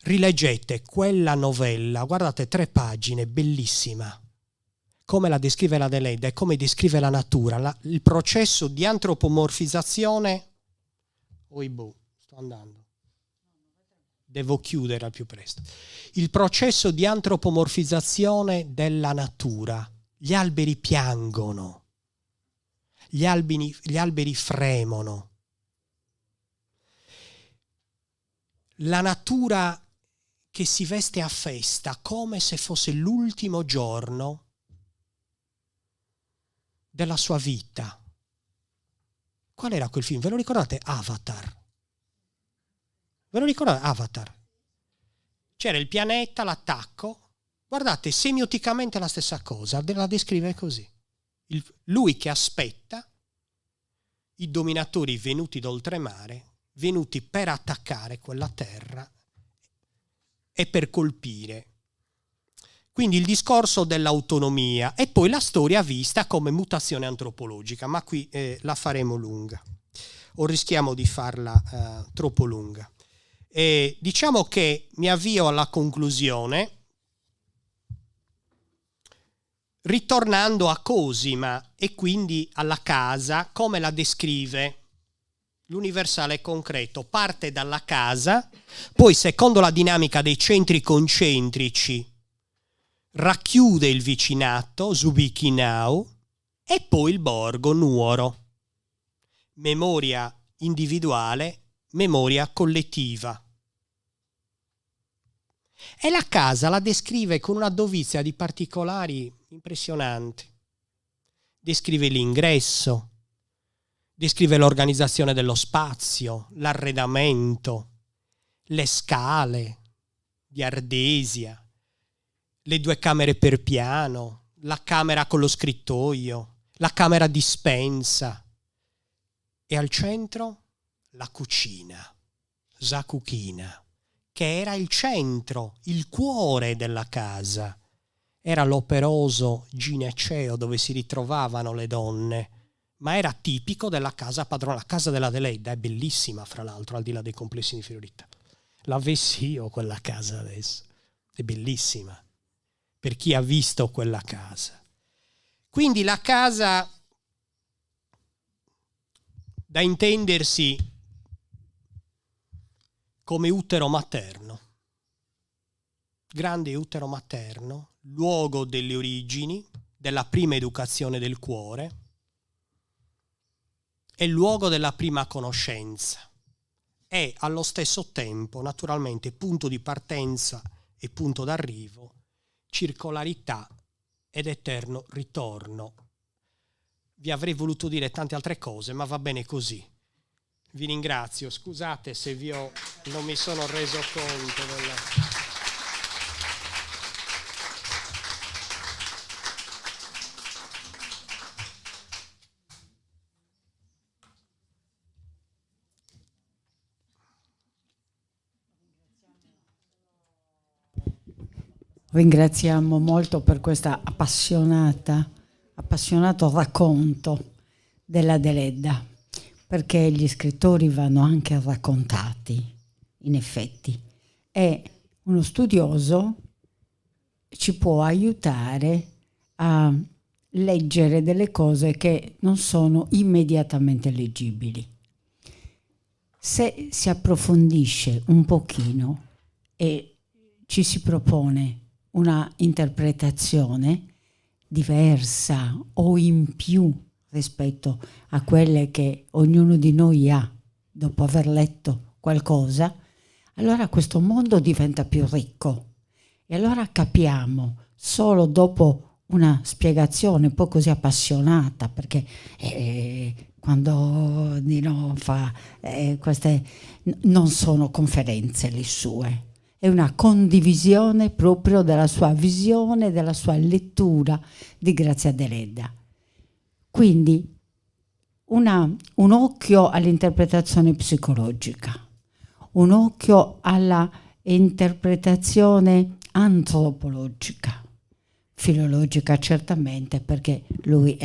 Rileggete quella novella, guardate 3 pagine, bellissima, come la descrive la Deledda e come descrive la natura, il processo di antropomorfizzazione. Sto andando. Devo chiudere al più presto. Il processo di antropomorfizzazione della natura. Gli alberi piangono, gli alberi fremono. La natura che si veste a festa come se fosse l'ultimo giorno della sua vita. Qual era quel film? Ve lo ricordate? Avatar. Ve lo ricordate? Avatar. C'era il pianeta, l'attacco. Guardate, semioticamente la stessa cosa, la descrive così. Lui che aspetta i dominatori venuti d'oltremare, venuti per attaccare quella terra e per colpire. Quindi il discorso dell'autonomia e poi la storia vista come mutazione antropologica, ma qui la faremo lunga, o rischiamo di farla troppo lunga. Diciamo che mi avvio alla conclusione ritornando a Cosima e quindi alla casa, come la descrive l'universale concreto. Parte dalla casa, poi secondo la dinamica dei centri concentrici racchiude il vicinato, Zubichinau, e poi il borgo, Nuoro. Memoria individuale, memoria collettiva. E la casa la descrive con una dovizia di particolari impressionanti. Descrive l'ingresso, descrive l'organizzazione dello spazio, l'arredamento, le scale di ardesia, le 2 camere per piano, la camera con lo scrittoio, la camera dispensa e al centro la cucina, Zakukina, che era il centro, il cuore della casa. Era l'operoso gineceo dove si ritrovavano le donne, ma era tipico della casa padrona. La casa della Deledda è bellissima, fra l'altro, al di là dei complessi di inferiorità. L'avessi io quella casa adesso, è bellissima, per chi ha visto quella casa. Quindi la casa, da intendersi come utero materno. grande utero materno, luogo delle origini, della prima educazione del cuore e luogo della prima conoscenza. È allo stesso tempo, naturalmente, punto di partenza e punto d'arrivo, circolarità ed eterno ritorno. Vi avrei voluto dire tante altre cose, ma va bene così. Vi ringrazio, scusate se non mi sono reso conto del... Ringraziamo molto per questa appassionato racconto della Deledda, perché gli scrittori vanno anche raccontati, in effetti. E uno studioso ci può aiutare a leggere delle cose che non sono immediatamente leggibili. Se si approfondisce un pochino e ci si propone una interpretazione diversa o in più rispetto a quelle che ognuno di noi ha dopo aver letto qualcosa, allora questo mondo diventa più ricco e allora capiamo solo dopo una spiegazione poi così appassionata, perché quando Nino fa queste non sono conferenze le sue, è una condivisione proprio della sua visione, della sua lettura di Grazia Deledda. Quindi un occhio all'interpretazione psicologica, un occhio alla interpretazione antropologica, filologica certamente, perché lui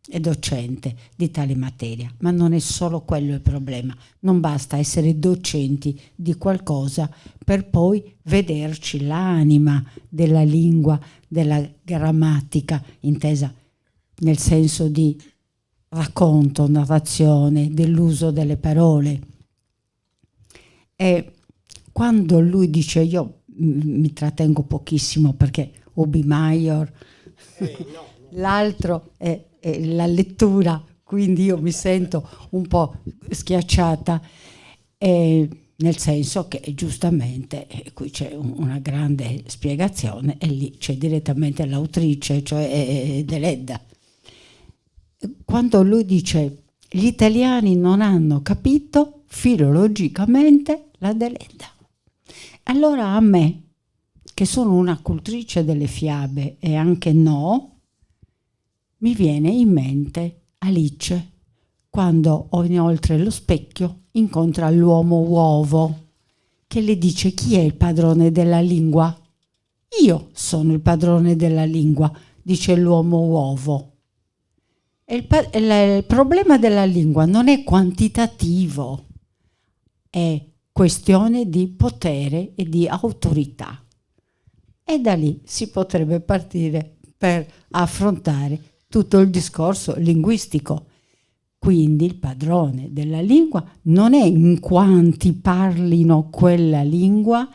è docente di tale materia, ma non è solo quello il problema. Non basta essere docenti di qualcosa per poi vederci l'anima della lingua, della grammatica, intesa nel senso di racconto, narrazione, dell'uso delle parole. E quando lui dice, io mi trattengo pochissimo perché Obi Maior, l'altro è la lettura, quindi io mi sento un po' schiacciata, nel senso che giustamente qui c'è una grande spiegazione e lì c'è direttamente l'autrice, cioè Deledda. Quando lui dice gli italiani non hanno capito filologicamente la Deledda, allora a me, che sono una cultrice delle fiabe e anche no, mi viene in mente Alice, quando oltre lo specchio incontra l'uomo uovo, che le dice: chi è il padrone della lingua? Io sono il padrone della lingua, dice l'uomo uovo. Il problema della lingua non è quantitativo, è questione di potere e di autorità. E da lì si potrebbe partire per affrontare tutto il discorso linguistico. Quindi il padrone della lingua non è in quanti parlino quella lingua,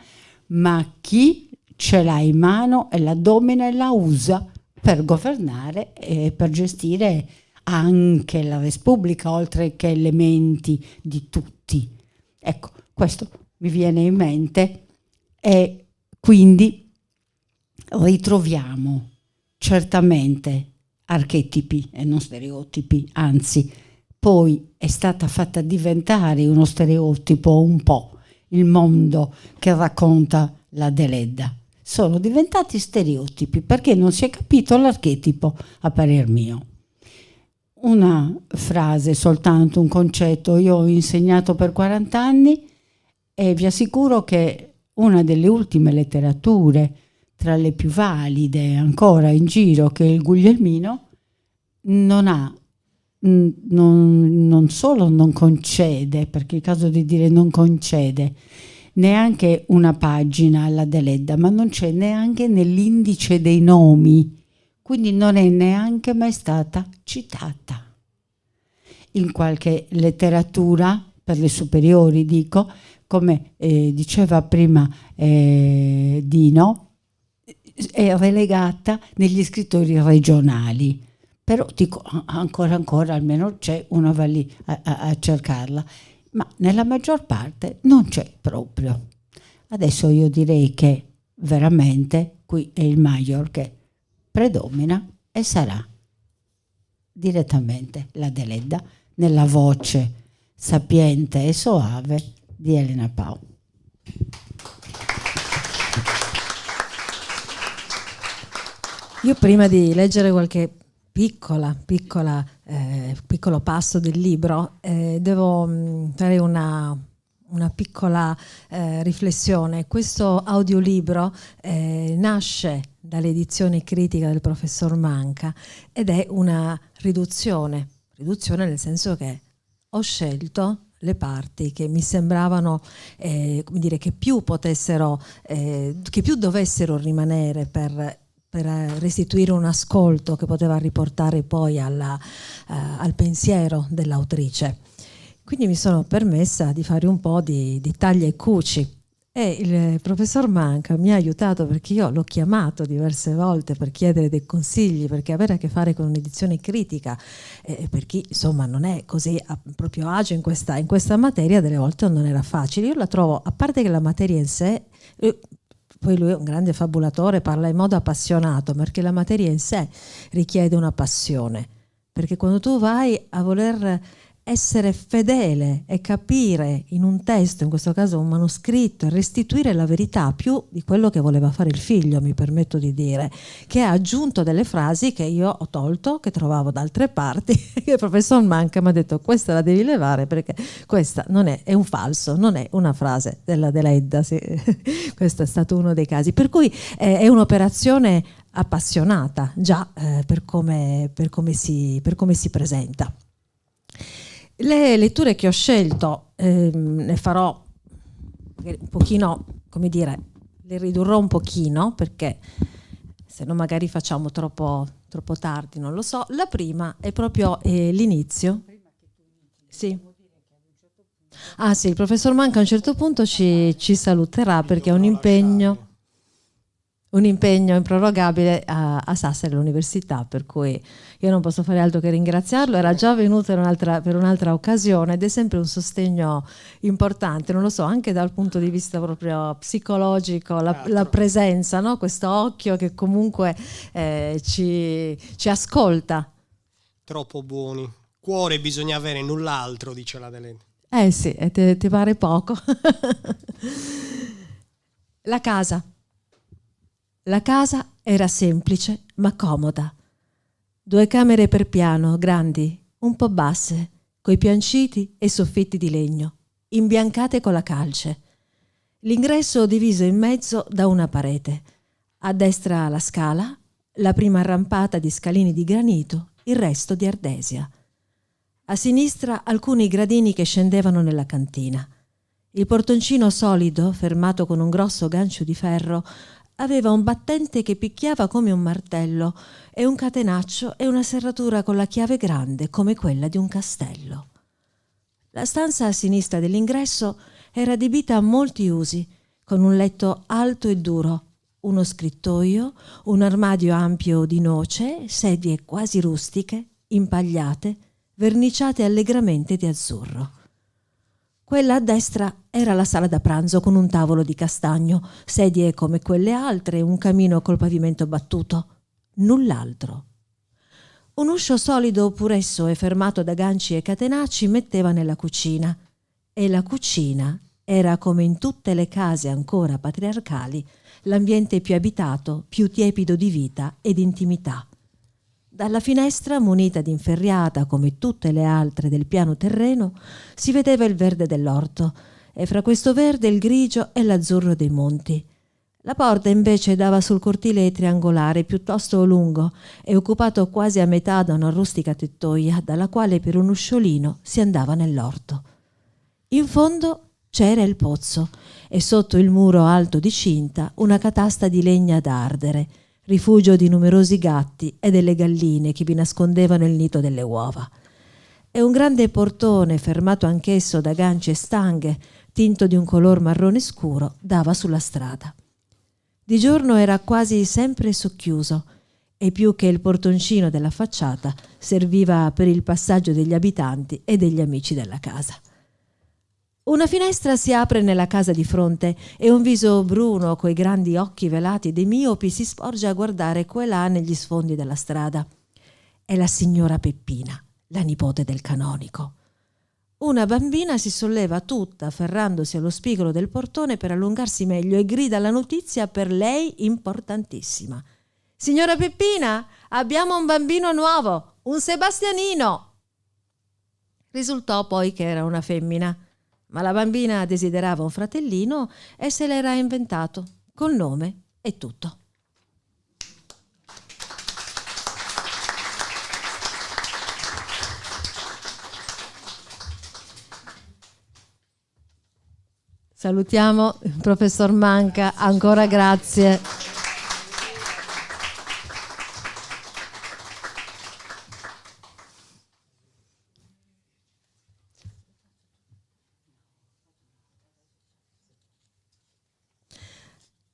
ma chi ce l'ha in mano e la domina e la usa per governare e per gestire anche la Repubblica, oltre che elementi di tutti. Ecco, questo mi viene in mente e quindi ritroviamo certamente archetipi e non stereotipi, anzi poi è stata fatta diventare uno stereotipo un po' il mondo che racconta la Deledda. Sono diventati stereotipi perché non si è capito l'archetipo, a parer mio. Una frase soltanto, un concetto. Io ho insegnato per 40 anni e vi assicuro che una delle ultime letterature, tra le più valide ancora in giro, che è il Guglielmino, non solo non concede, perché è il caso di dire non concede, neanche una pagina alla Deledda, ma non c'è neanche nell'indice dei nomi, quindi non è neanche mai stata citata. In qualche letteratura, per le superiori dico, come diceva prima Dino, è relegata negli scrittori regionali. Però dico, ancora, almeno c'è, uno va lì a cercarla, ma nella maggior parte non c'è proprio. Adesso io direi che veramente qui è il Major che predomina e sarà direttamente la Deledda nella voce sapiente e soave di Elena Pau. Io prima di leggere qualche piccolo passo del libro devo fare una piccola riflessione. Questo audiolibro nasce dall'edizione critica del professor Manca ed è una riduzione nel senso che ho scelto le parti che mi sembravano che più dovessero rimanere per restituire un ascolto che poteva riportare poi al pensiero dell'autrice. Quindi mi sono permessa di fare un po' di taglia e cuci e il professor Manca mi ha aiutato, perché io l'ho chiamato diverse volte per chiedere dei consigli, perché avere a che fare con un'edizione critica per chi insomma non è così proprio agio in questa materia, delle volte non era facile. Io la trovo, a parte che la materia in sé, poi lui è un grande fabulatore, parla in modo appassionato, perché la materia in sé richiede una passione, perché quando tu vai a voler essere fedele e capire in un testo, in questo caso un manoscritto, e restituire la verità più di quello che voleva fare il figlio, mi permetto di dire, che ha aggiunto delle frasi che io ho tolto, che trovavo da altre parti, che il professor Manca mi ha detto questa la devi levare perché questa non è un falso, non è una frase della Deledda, sì. Questo è stato uno dei casi, per cui è un'operazione appassionata già per come si presenta. Le letture che ho scelto ne farò un pochino, come dire, le ridurrò un pochino, perché se no magari facciamo troppo tardi, non lo so. La prima è proprio l'inizio. Sì. Ah sì, il professor Manca a un certo punto ci saluterà perché ha un impegno improrogabile a Sassari, all'università, per cui io non posso fare altro che ringraziarlo. Era già venuto per un'altra occasione ed è sempre un sostegno importante, non lo so, anche dal punto di vista proprio psicologico, la presenza, no? Questo occhio che comunque ci ascolta. Troppo buoni. Cuore bisogna avere, null'altro, dice la Deledda. Sì, ti pare poco. La casa era semplice ma comoda. 2 camere per piano, grandi, un po' basse, coi pianciti e soffitti di legno, imbiancate con la calce. L'ingresso diviso in mezzo da una parete. A destra la scala, la prima rampata di scalini di granito, il resto di ardesia. A sinistra alcuni gradini che scendevano nella cantina. Il portoncino solido, fermato con un grosso gancio di ferro, aveva un battente che picchiava come un martello e un catenaccio e una serratura con la chiave grande come quella di un castello. La stanza a sinistra dell'ingresso era adibita a molti usi, con un letto alto e duro, uno scrittoio, un armadio ampio di noce, sedie quasi rustiche, impagliate, verniciate allegramente di azzurro. Quella a destra era la sala da pranzo con un tavolo di castagno, sedie come quelle altre, un camino col pavimento battuto. Null'altro. Un uscio solido pur esso e fermato da ganci e catenacci metteva nella cucina. E la cucina era, come in tutte le case ancora patriarcali, l'ambiente più abitato, più tiepido di vita ed intimità. Dalla finestra, munita d'inferriata come tutte le altre del piano terreno, si vedeva il verde dell'orto e fra questo verde il grigio e l'azzurro dei monti. La porta invece dava sul cortile triangolare piuttosto lungo e occupato quasi a metà da una rustica tettoia dalla quale per un usciolino si andava nell'orto. In fondo c'era il pozzo e sotto il muro alto di cinta una catasta di legna da ardere, rifugio di numerosi gatti e delle galline che vi nascondevano il nido delle uova. E un grande portone, fermato anch'esso da ganci e stanghe, tinto di un color marrone scuro, dava sulla strada. Di giorno era quasi sempre socchiuso e più che il portoncino della facciata serviva per il passaggio degli abitanti e degli amici della casa. Una finestra si apre nella casa di fronte e un viso bruno coi grandi occhi velati dei miopi si sporge a guardare qua e là negli sfondi della strada. È la signora Peppina, la nipote del canonico. Una bambina si solleva tutta afferrandosi allo spigolo del portone per allungarsi meglio e grida la notizia per lei importantissima. «Signora Peppina, abbiamo un bambino nuovo, un Sebastianino!» Risultò poi che era una femmina, ma la bambina desiderava un fratellino e se l'era inventato, col nome e tutto. Salutiamo il professor Manca, ancora grazie.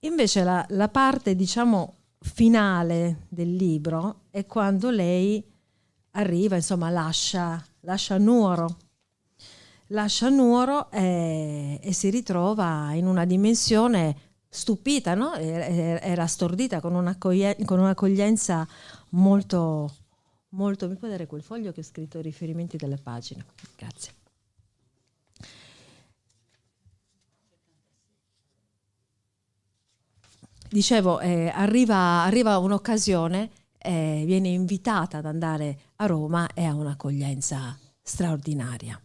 Invece la parte, diciamo, finale del libro è quando lei arriva, insomma, lascia Nuoro. Lascia Nuoro e si ritrova in una dimensione stupita, no? Era stordita con un'accoglienza molto, molto... Mi puoi dare quel foglio che ho scritto i riferimenti delle pagine? Grazie. Dicevo, arriva un'occasione, viene invitata ad andare a Roma e ha un'accoglienza straordinaria.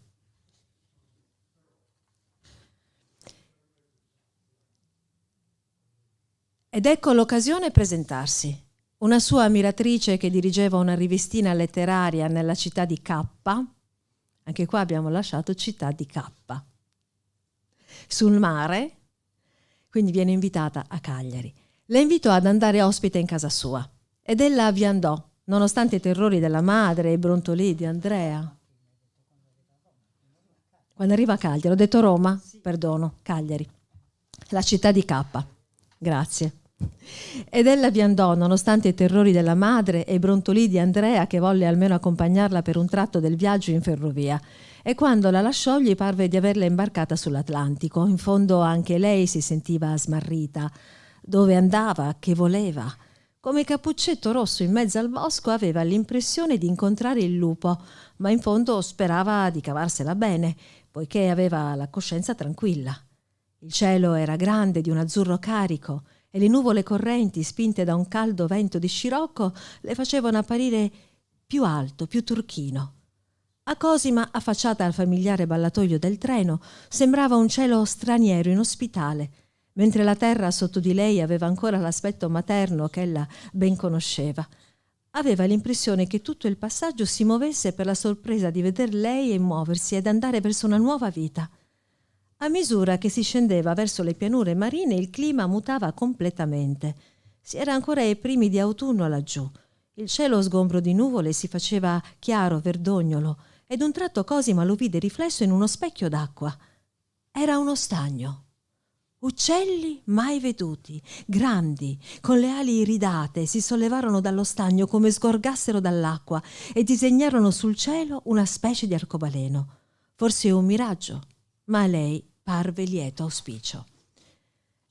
Ed ecco l'occasione presentarsi. Una sua ammiratrice che dirigeva una rivistina letteraria nella città di K, anche qua abbiamo lasciato città di K, sul mare, quindi viene invitata a Cagliari. La invitò ad andare ospite in casa sua ed ella vi andò, nonostante i terrori della madre e i brontolii di Andrea. Quando arriva a Cagliari, ho detto Roma? Perdono, Cagliari, la città di K. Grazie. Ed ella vi andò, nonostante i terrori della madre e i brontolii di Andrea, che volle almeno accompagnarla per un tratto del viaggio in ferrovia. E quando la lasciò gli parve di averla imbarcata sull'Atlantico. In fondo anche lei si sentiva smarrita. Dove andava? Che voleva? Come Cappuccetto Rosso in mezzo al bosco aveva l'impressione di incontrare il lupo, ma in fondo sperava di cavarsela bene, poiché aveva la coscienza tranquilla. Il cielo era grande, di un azzurro carico, e le nuvole correnti, spinte da un caldo vento di scirocco, le facevano apparire più alto, più turchino. A Cosima, affacciata al familiare ballatoio del treno, sembrava un cielo straniero, inospitale, mentre la terra sotto di lei aveva ancora l'aspetto materno che ella ben conosceva. Aveva l'impressione che tutto il passaggio si muovesse per la sorpresa di veder lei e muoversi ed andare verso una nuova vita. A misura che si scendeva verso le pianure marine, il clima mutava completamente. Si era ancora ai primi di autunno laggiù. Il cielo sgombro di nuvole si faceva chiaro, verdognolo, ed un tratto Cosima lo vide riflesso in uno specchio d'acqua. Era uno stagno. Uccelli mai veduti, grandi, con le ali iridate, si sollevarono dallo stagno come sgorgassero dall'acqua e disegnarono sul cielo una specie di arcobaleno. Forse un miraggio, ma a lei parve lieto auspicio.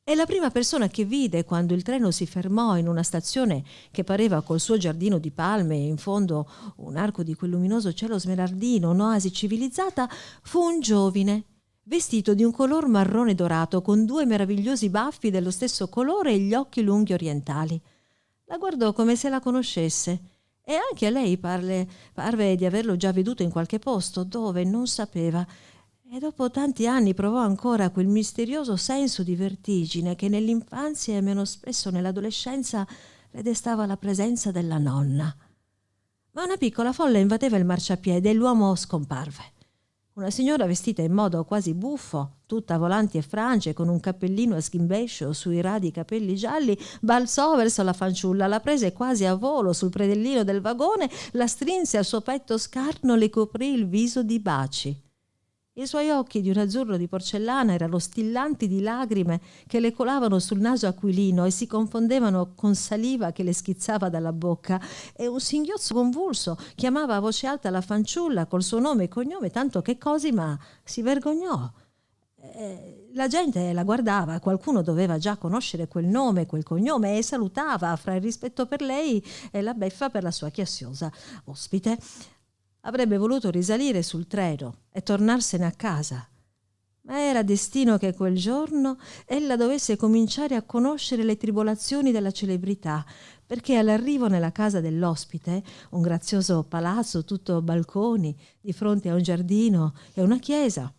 È la prima persona che vide quando il treno si fermò in una stazione che pareva col suo giardino di palme e in fondo un arco di quel luminoso cielo smeraldino, un'oasi civilizzata, fu un giovine vestito di un color marrone dorato con 2 meravigliosi baffi dello stesso colore e gli occhi lunghi orientali. La guardò come se la conoscesse e anche a lei parve di averlo già veduto in qualche posto dove non sapeva. E dopo tanti anni provò ancora quel misterioso senso di vertigine che nell'infanzia e meno spesso nell'adolescenza le destava la presenza della nonna. Ma una piccola folla invadeva il marciapiede e l'uomo scomparve. Una signora vestita in modo quasi buffo, tutta volanti e frange, con un cappellino a sghimbescio sui radi capelli gialli, balzò verso la fanciulla, la prese quasi a volo sul predellino del vagone, la strinse al suo petto scarno, le coprì il viso di baci. I suoi occhi di un azzurro di porcellana erano stillanti di lagrime che le colavano sul naso aquilino e si confondevano con saliva che le schizzava dalla bocca, e un singhiozzo convulso chiamava a voce alta la fanciulla col suo nome e cognome, tanto che Cosima si vergognò. La gente la guardava, qualcuno doveva già conoscere quel nome, quel cognome, e salutava fra il rispetto per lei e la beffa per la sua chiassosa ospite. Avrebbe voluto risalire sul treno e tornarsene a casa, ma era destino che quel giorno ella dovesse cominciare a conoscere le tribolazioni della celebrità, perché all'arrivo nella casa dell'ospite, un grazioso palazzo tutto balconi, di fronte a un giardino e una chiesa,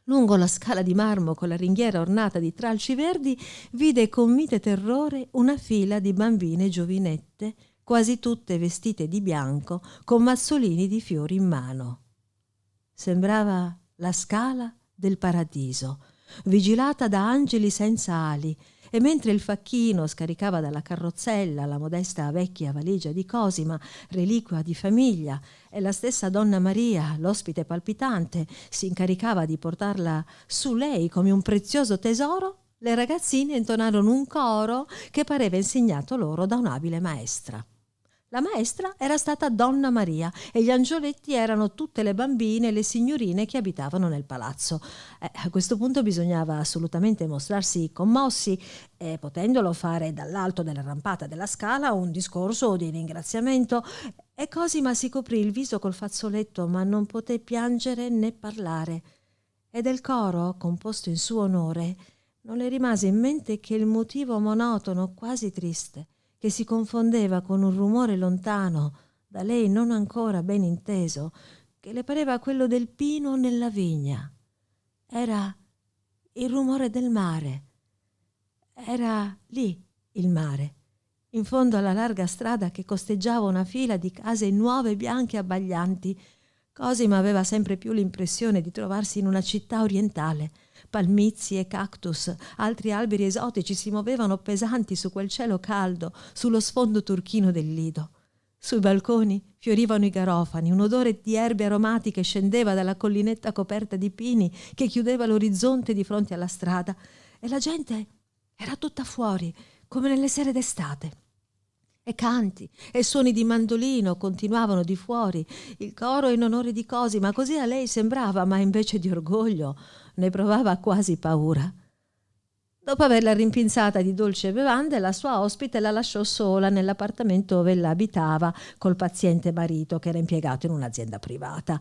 lungo la scala di marmo con la ringhiera ornata di tralci verdi, vide con mite terrore una fila di bambine giovinette, quasi tutte vestite di bianco, con mazzolini di fiori in mano. Sembrava la scala del paradiso, vigilata da angeli senza ali, e mentre il facchino scaricava dalla carrozzella la modesta vecchia valigia di Cosima, reliquia di famiglia, e la stessa Donna Maria, l'ospite palpitante, si incaricava di portarla su lei come un prezioso tesoro, le ragazzine intonarono un coro che pareva insegnato loro da un'abile maestra. La maestra era stata Donna Maria e gli angioletti erano tutte le bambine e le signorine che abitavano nel palazzo. A questo punto bisognava assolutamente mostrarsi commossi e, potendolo fare dall'alto della rampata della scala, un discorso di ringraziamento, e Cosima si coprì il viso col fazzoletto, ma non poté piangere né parlare. E del coro, composto in suo onore, non le rimase in mente che il motivo monotono, quasi triste, che si confondeva con un rumore lontano, da lei non ancora ben inteso, che le pareva quello del pino nella vigna. Era il rumore del mare. Era lì il mare, in fondo alla larga strada che costeggiava una fila di case nuove, bianche e abbaglianti. Cosima aveva sempre più l'impressione di trovarsi in una città orientale. Palmizi e cactus, altri alberi esotici si muovevano pesanti su quel cielo caldo, sullo sfondo turchino del Lido. Sui balconi fiorivano i garofani, un odore di erbe aromatiche scendeva dalla collinetta coperta di pini che chiudeva l'orizzonte di fronte alla strada, e la gente era tutta fuori, come nelle sere d'estate. E canti e suoni di mandolino continuavano di fuori, il coro in onore di Cosima, così a lei sembrava, ma invece di orgoglio ne provava quasi paura. Dopo averla rimpinzata di dolci e bevande, la sua ospite la lasciò sola nell'appartamento dove ella abitava col paziente marito che era impiegato in un'azienda privata.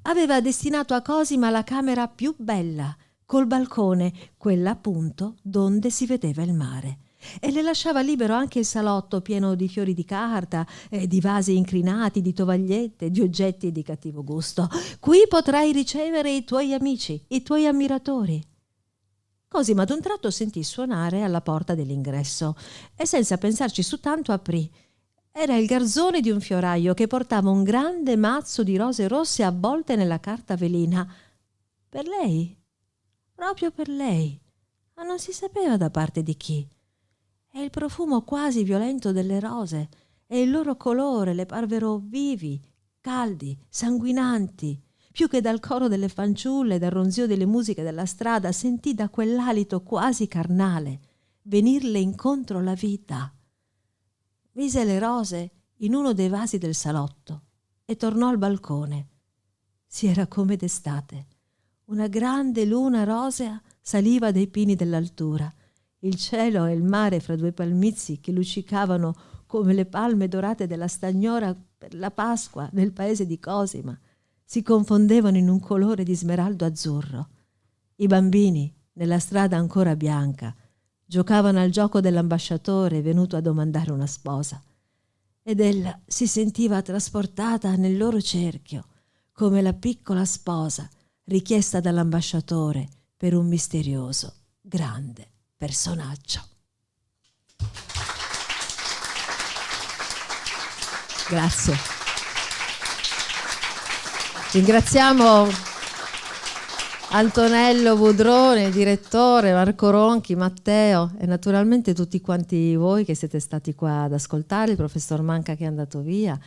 Aveva destinato a Cosima la camera più bella, col balcone, quella appunto donde si vedeva il mare. E le lasciava libero anche il salotto pieno di fiori di carta, di vasi incrinati, di tovagliette, di oggetti di cattivo gusto. Qui potrai ricevere i tuoi amici, i tuoi ammiratori. Cosima ad un tratto sentì suonare alla porta dell'ingresso e senza pensarci su tanto aprì. Era il garzone di un fioraio che portava un grande mazzo di rose rosse avvolte nella carta velina. Per lei? Proprio per lei. Ma non si sapeva da parte di chi. E il profumo quasi violento delle rose e il loro colore le parvero vivi, caldi, sanguinanti. Più che dal coro delle fanciulle e dal ronzio delle musiche della strada, sentì da quell'alito quasi carnale venirle incontro la vita. Mise le rose in uno dei vasi del salotto e tornò al balcone. Si era come d'estate. Una grande luna rosea saliva dai pini dell'altura. Il cielo e il mare fra due palmizi che luccicavano come le palme dorate della stagnora per la Pasqua nel paese di Cosima si confondevano in un colore di smeraldo azzurro. I bambini, nella strada ancora bianca, giocavano al gioco dell'ambasciatore venuto a domandare una sposa, ed ella si sentiva trasportata nel loro cerchio come la piccola sposa richiesta dall'ambasciatore per un misterioso, grande personaggio. Grazie. Antonello Budrone, direttore, Marco Ronchi, Matteo e naturalmente tutti quanti voi che siete stati qua ad ascoltare, il professor Manca che è andato via,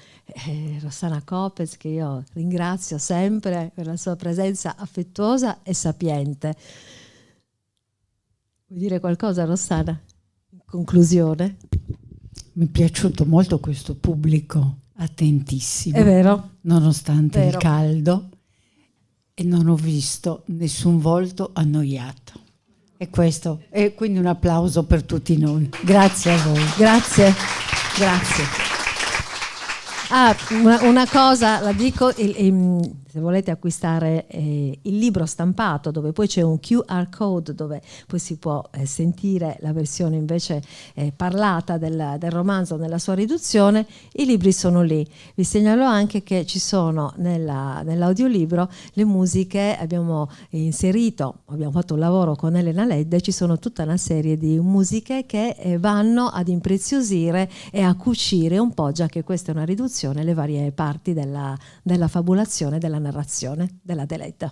Rossana Copez che io ringrazio sempre per la sua presenza affettuosa e sapiente. Vuoi dire qualcosa, Rossana? In conclusione? Mi è piaciuto molto questo pubblico attentissimo. È vero. Nonostante Vero. il caldo, e non ho visto nessun volto annoiato. E questo è quindi un applauso per tutti noi. Grazie a voi. Grazie. Una cosa la dico, se volete acquistare il libro stampato dove poi c'è un QR code dove poi si può sentire la versione invece parlata del romanzo nella sua riduzione, i libri sono lì. Vi segnalo anche che ci sono nell'audiolibro le musiche, abbiamo fatto un lavoro con Elena Ledde, ci sono tutta una serie di musiche che vanno ad impreziosire e a cucire un po', già che questa è una riduzione, le varie parti della fabulazione, della narrazione della Deletta.